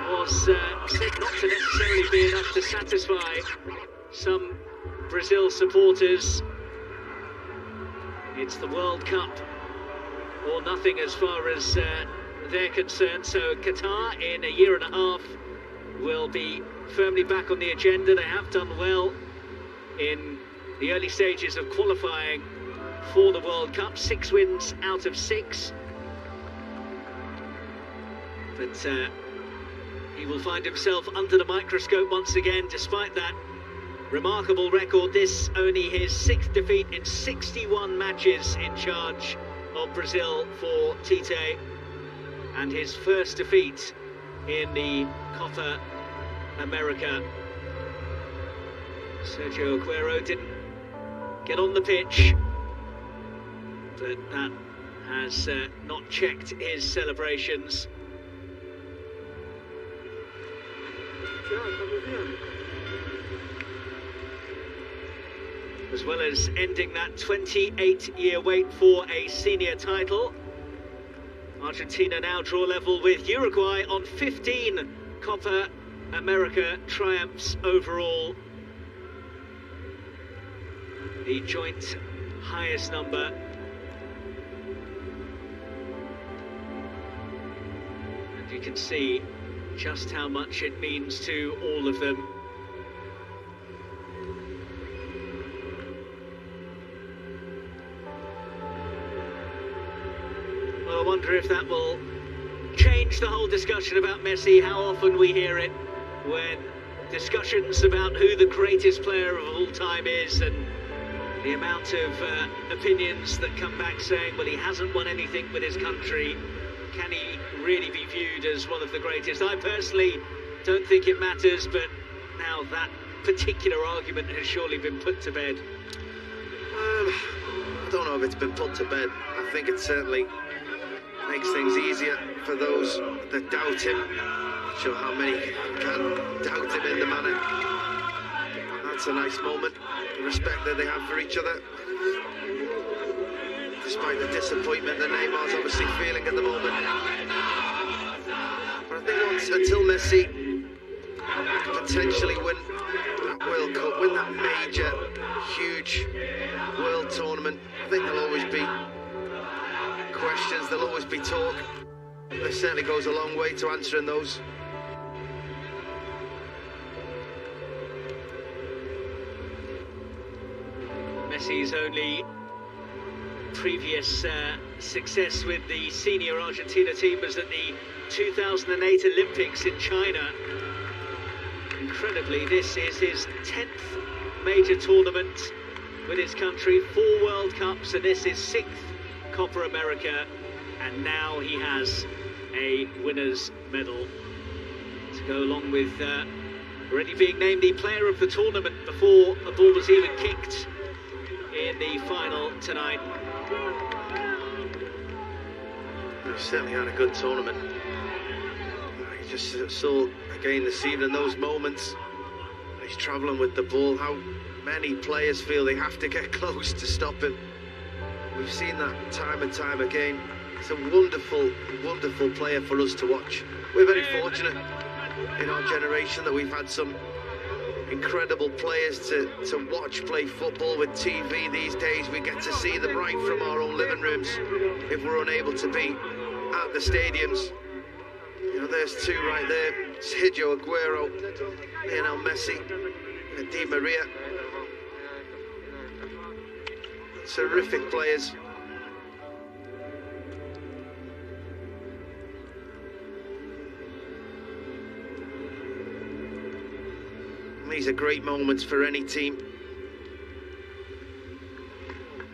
was said not to necessarily be enough to satisfy some Brazil supporters. It's the World Cup or nothing as far as they're concerned. So Qatar in a year and a half will be firmly back on the agenda. They have done well in the early stages of qualifying for the World Cup. 6 wins out of 6. But he will find himself under the microscope once again, despite that Remarkable record this, only his 6th defeat in 61 matches in charge of Brazil for Tite, and his first defeat in the Copa America. Sergio Aguero didn't get on the pitch, but that has not checked his celebrations. As well as ending that 28-year wait for a senior title, Argentina now draw level with Uruguay on 15 Copa America triumphs overall. The joint highest number. And you can see just how much it means to all of them. Well, I wonder if that will change the whole discussion about Messi. How often we hear it when discussions about who the greatest player of all time is, and the amount of opinions that come back saying, well, he hasn't won anything with his country. Can he really be viewed as one of the greatest? I personally don't think it matters, but now that particular argument has surely been put to bed. I don't know if it's been put to bed. I think it certainly makes things easier for those that doubt him. Not sure how many can doubt him in the manner. That's a nice moment. The respect that they have for each other. Despite the disappointment that Neymar's obviously feeling at the moment. But I think until Messi can potentially win that World Cup, win that major, huge world tournament, I think there'll always be questions, there'll always be talk. This certainly goes a long way to answering those. Messi's only previous success with the senior Argentina team was at the 2008 Olympics in China. Incredibly, this is his 10th major tournament with his country, 4 World Cups, and this is 6th Copa America, and now he has a winner's medal to go along with already being named the player of the tournament before the ball was even kicked in the final tonight. He certainly had a good tournament. You just saw again this evening those moments. He's travelling with the ball, how many players feel they have to get close to stop him. We've seen that time and time again. It's a wonderful, wonderful player for us to watch. We're very fortunate in our generation that we've had some incredible players to watch play football with TV these days. We get to see them right from our own living rooms if we're unable to be at the stadiums. You know, there's two right there. Sergio Aguero, Lionel Messi, and Di Maria. Terrific players. These are great moments for any team.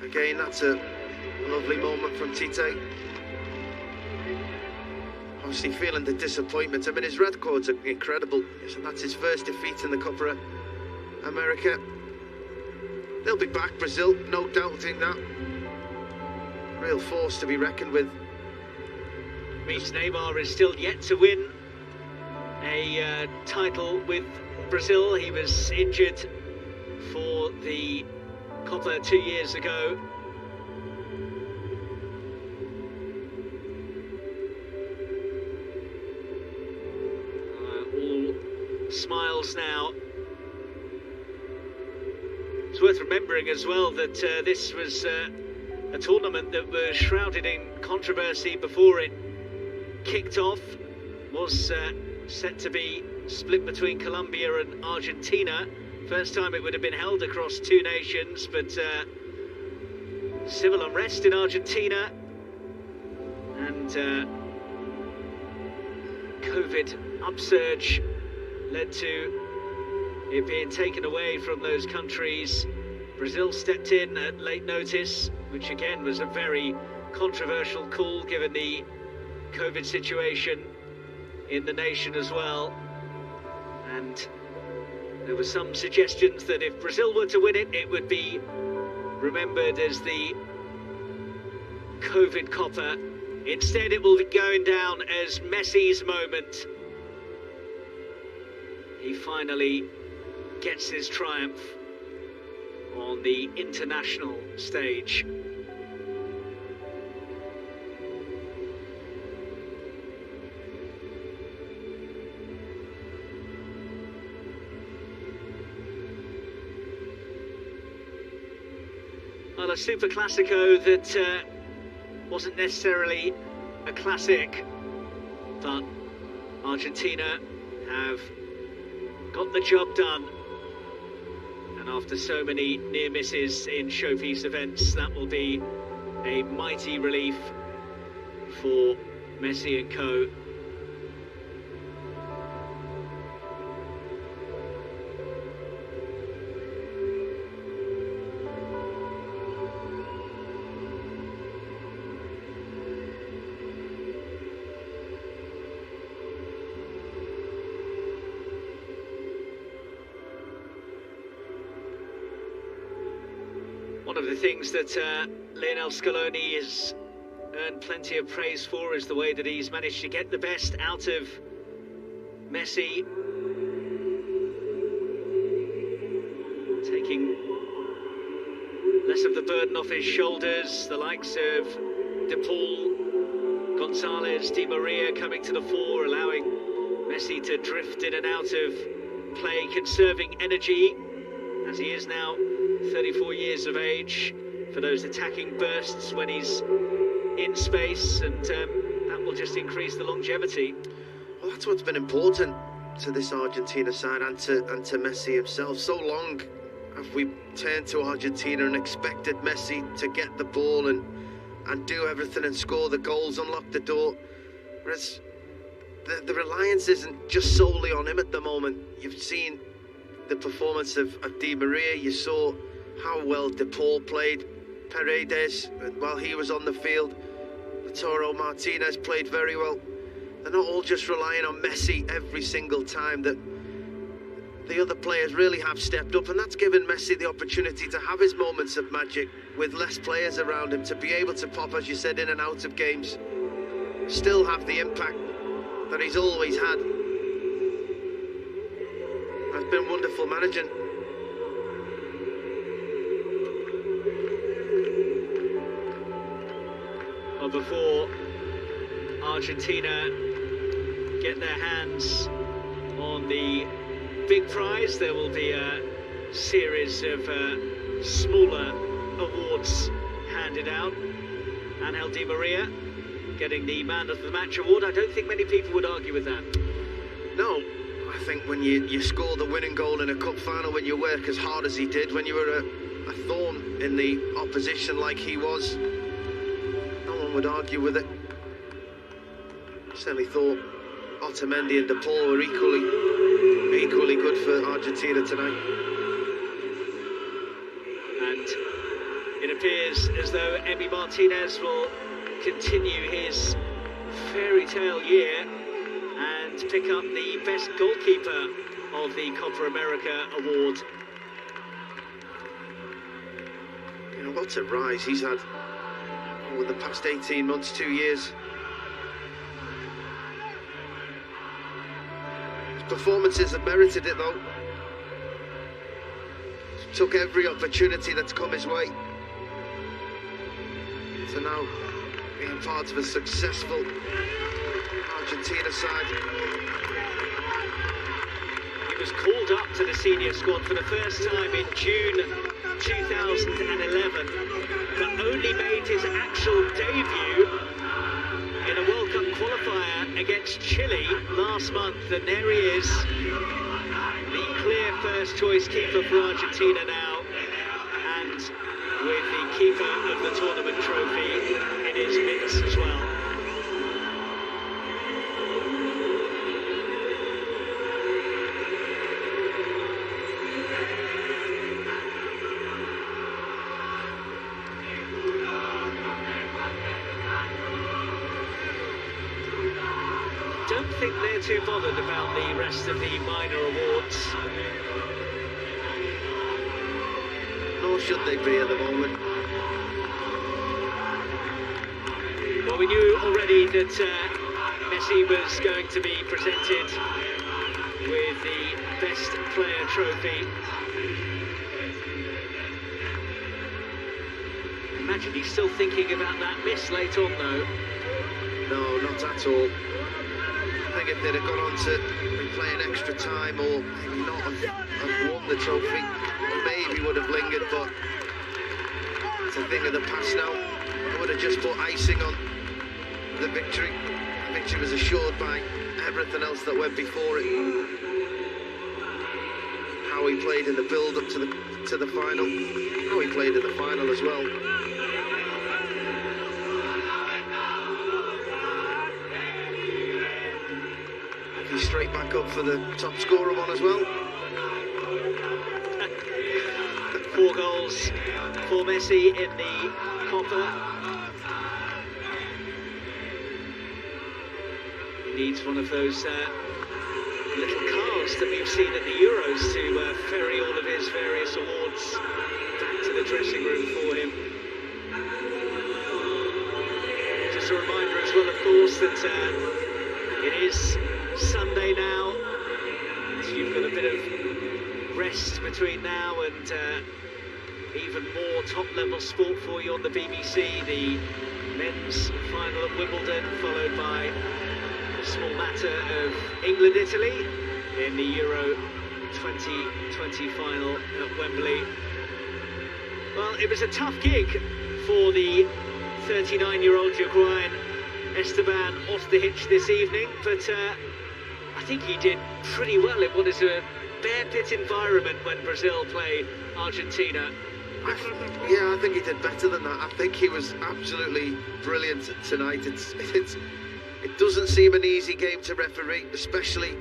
Again, that's a lovely moment from Tite. Obviously feeling the disappointment. I mean, his records are incredible. So that's his first defeat in the Copa America. They'll be back, Brazil, no doubting that. Real force to be reckoned with. Means Neymar is still yet to win a title with Brazil. He was injured for the Copa 2 years ago. All smiles now. It's worth remembering as well that this was a tournament that was shrouded in controversy before it kicked off. Was set to be split between Colombia and Argentina. First time it would have been held across 2 nations, but civil unrest in Argentina and COVID upsurge led to it being taken away from those countries. Brazil stepped in at late notice, which again was a very controversial call given the COVID situation in the nation as well. And there were some suggestions that if Brazil were to win it, it would be remembered as the COVID copper. Instead, it will be going down as Messi's moment. He finally gets his triumph on the international stage. Well, a Super Classico that wasn't necessarily a classic, but Argentina have got the job done. And after so many near misses in showpiece events, that will be a mighty relief for Messi and co. One of the things that Lionel Scaloni has earned plenty of praise for is the way that he's managed to get the best out of Messi, taking less of the burden off his shoulders. The likes of De Paul, Gonzalez, Di Maria coming to the fore, allowing Messi to drift in and out of play, conserving energy as he is now 34 years of age for those attacking bursts when he's in space, and that will just increase the longevity. Well, that's what's been important to this Argentina side and to Messi himself. So long have we turned to Argentina and expected Messi to get the ball and do everything and score the goals, unlock the door, whereas the reliance isn't just solely on him at the moment. You've seen the performance of Di Maria, you saw how well De Paul played, Paredes, while he was on the field, Lautaro Martinez played very well. They're not all just relying on Messi every single time. That the other players really have stepped up, and that's given Messi the opportunity to have his moments of magic with less players around him, to be able to pop, as you said, in and out of games, still have the impact that he's always had. It's been wonderful managing. Well, before Argentina get their hands on the big prize, there will be a series of smaller awards handed out. Angel Di Maria getting the Man of the Match award. I don't think many people would argue with that. No, I think when you score the winning goal in a cup final, when you work as hard as he did, when you were a thorn in the opposition like he was, no one would argue with it. Certainly thought Otamendi and De Paul were equally good for Argentina tonight. And it appears as though Emi Martinez will continue his fairy tale year and pick up the best goalkeeper of the Copa America award. You know, what a rise he's had over the past 18 months, 2 years. His performances have merited it though. Took every opportunity that's come his way. So now being part of a successful Argentina side. He was called up to the senior squad for the first time in June 2011, but only made his actual debut in a World Cup qualifier against Chile last month. And there he is, the clear first choice keeper for Argentina now, and with the keeper of the tournament trophy in his midst as well. they're too bothered about the rest of the minor awards. Nor should they be at the moment. Well, we knew already that Messi was going to be presented with the Best Player trophy. Imagine he's still thinking about that miss late on, though. No, not at all. I think if they'd have gone on to be playing extra time or maybe not have won the trophy, maybe would have lingered, but it's a thing of the past now. I would have just put icing on the victory. The victory was assured by everything else that went before it. How he played in the build-up to the final, how he played in the final as well. He's straight back up for the top scorer one as well. 4 goals for Messi in the Copa. He needs one of those little cars that we've seen at the Euros to ferry all of his various awards back to the dressing room for him. Just a reminder as well, of course, that it is Sunday now, so you've got a bit of rest between now and even more top-level sport for you on the BBC. The men's final at Wimbledon, followed by a small matter of England-Italy in the Euro 2020 final at Wembley. Well, it was a tough gig for the 39-year-old Uruguayan Esteban off the hitch this evening, but I think he did pretty well in what is a bear pit environment when Brazil play Argentina. Yeah, I think he did better than that. I think he was absolutely brilliant tonight. It doesn't seem an easy game to referee, especially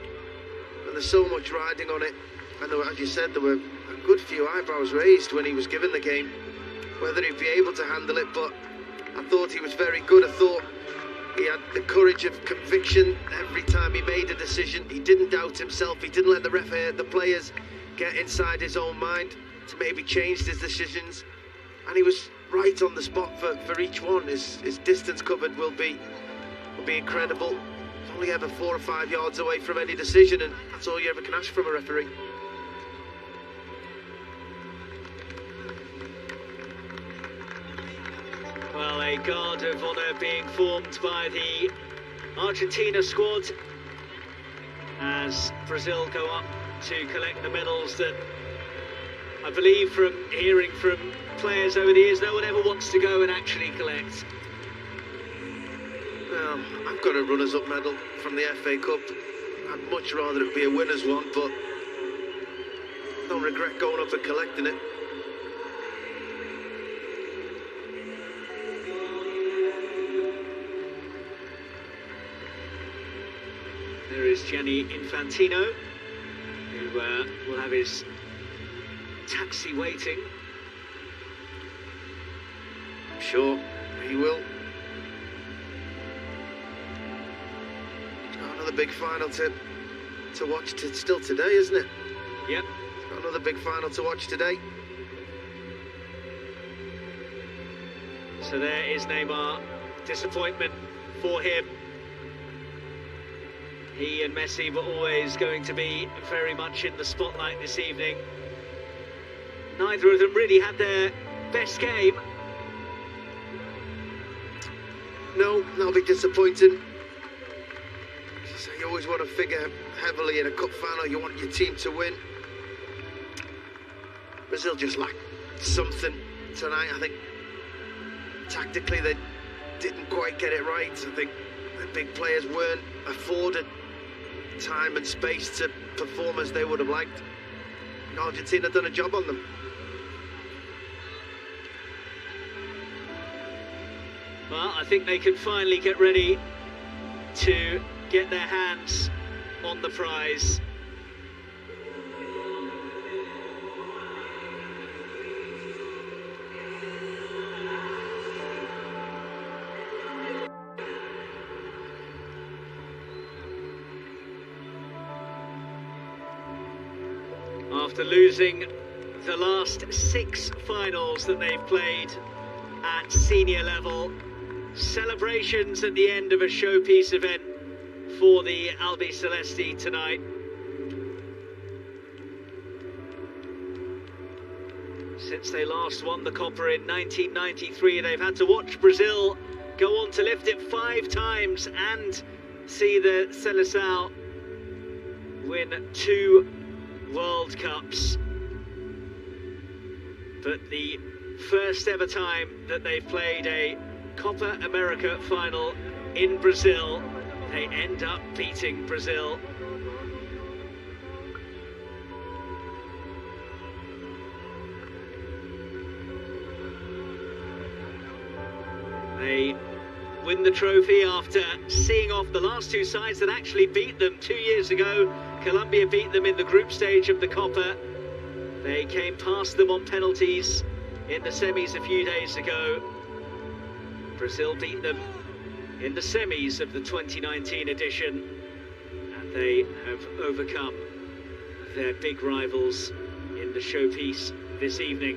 when there's so much riding on it. And as you said, there were a good few eyebrows raised when he was given the game, whether he'd be able to handle it, but I thought he was very good. I thought he had the courage of conviction every time he made a decision. He didn't doubt himself. He didn't let the players get inside his own mind to maybe change his decisions. And he was right on the spot for each one. His distance covered will be incredible. He's only ever 4 or 5 yards away from any decision, and that's all you ever can ask from a referee. Well, a guard of honour being formed by the Argentina squad as Brazil go up to collect the medals that I believe, from hearing from players over the years, no one ever wants to go and actually collect. Well, I've got a runners-up medal from the FA Cup. I'd much rather it be a winner's one, but don't regret going up and collecting it. There is Gianni Infantino, who will have his taxi waiting. I'm sure he will. Another big final to watch still today, isn't it? Yep. Another big final to watch today. So there is Neymar. Disappointment for him. He and Messi were always going to be very much in the spotlight this evening. Neither of them really had their best game. No, that'll be disappointing. So you always want to figure heavily in a cup final. You want your team to win. Brazil just lacked something tonight. I think tactically they didn't quite get it right. I think the big players weren't afforded time and space to perform as they would have liked. Argentina done a job on them. Well, I think they can finally get ready to get their hands on the prize. after losing the last 6 finals that they've played at senior level. Celebrations at the end of a showpiece event for the Albi Celesti tonight. Since they last won the Copper in 1993, they've had to watch Brazil go on to lift it 5 times and see the Seleção win 2 World Cups. But the first ever time that they've played a Copa America final in Brazil, they end up beating Brazil. They win the trophy after seeing off the last 2 sides that actually beat them 2 years ago. Colombia beat them in the group stage of the Copa. They came past them on penalties in the semis a few days ago. Brazil beat them in the semis of the 2019 edition, and they have overcome their big rivals in the showpiece this evening.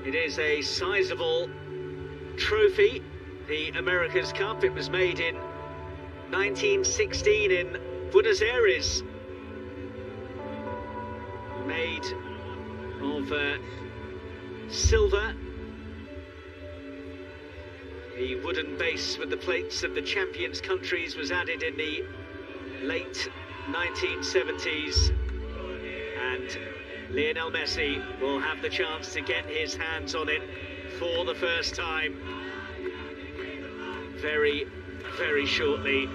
It is a sizable trophy, the America's Cup. It was made in 1916 in Buenos Aires. Made of silver. The wooden base with the plates of the champions' countries was added in the late 1970s. And Lionel Messi will have the chance to get his hands on it for the first time very, very shortly.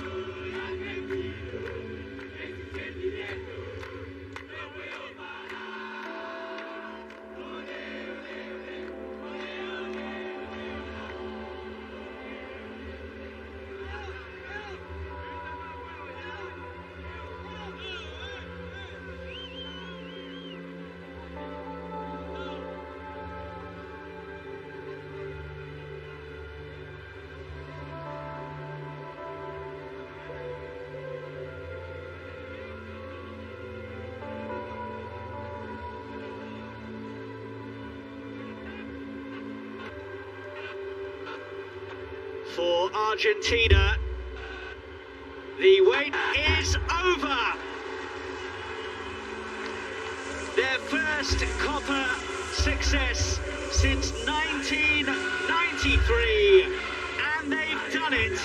For Argentina, the wait is over. Their first Copa success since 1993, and they've done it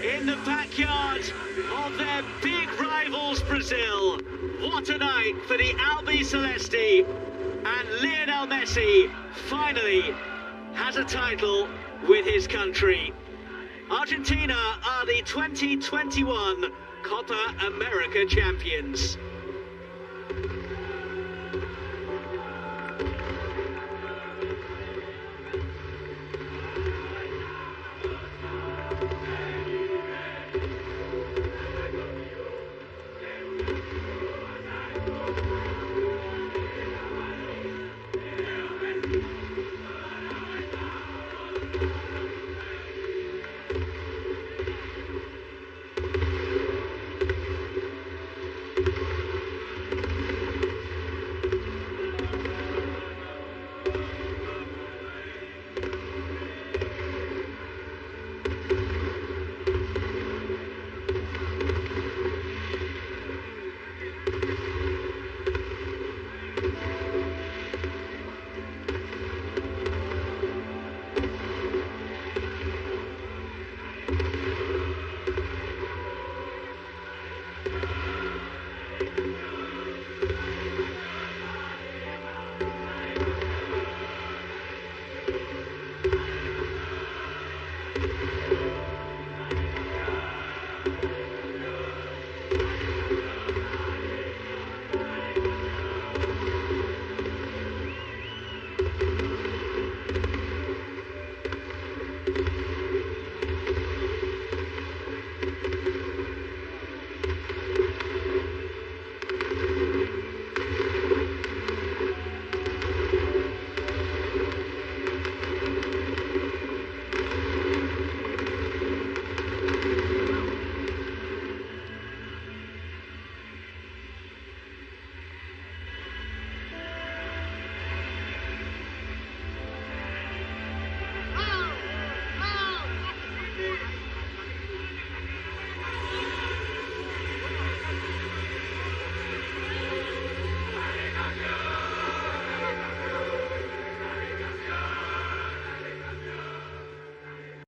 in the backyard of their big rivals, Brazil. What a night for the Albi Celesti, and Lionel Messi finally has a title with his country. Argentina are the 2021 Copa America champions.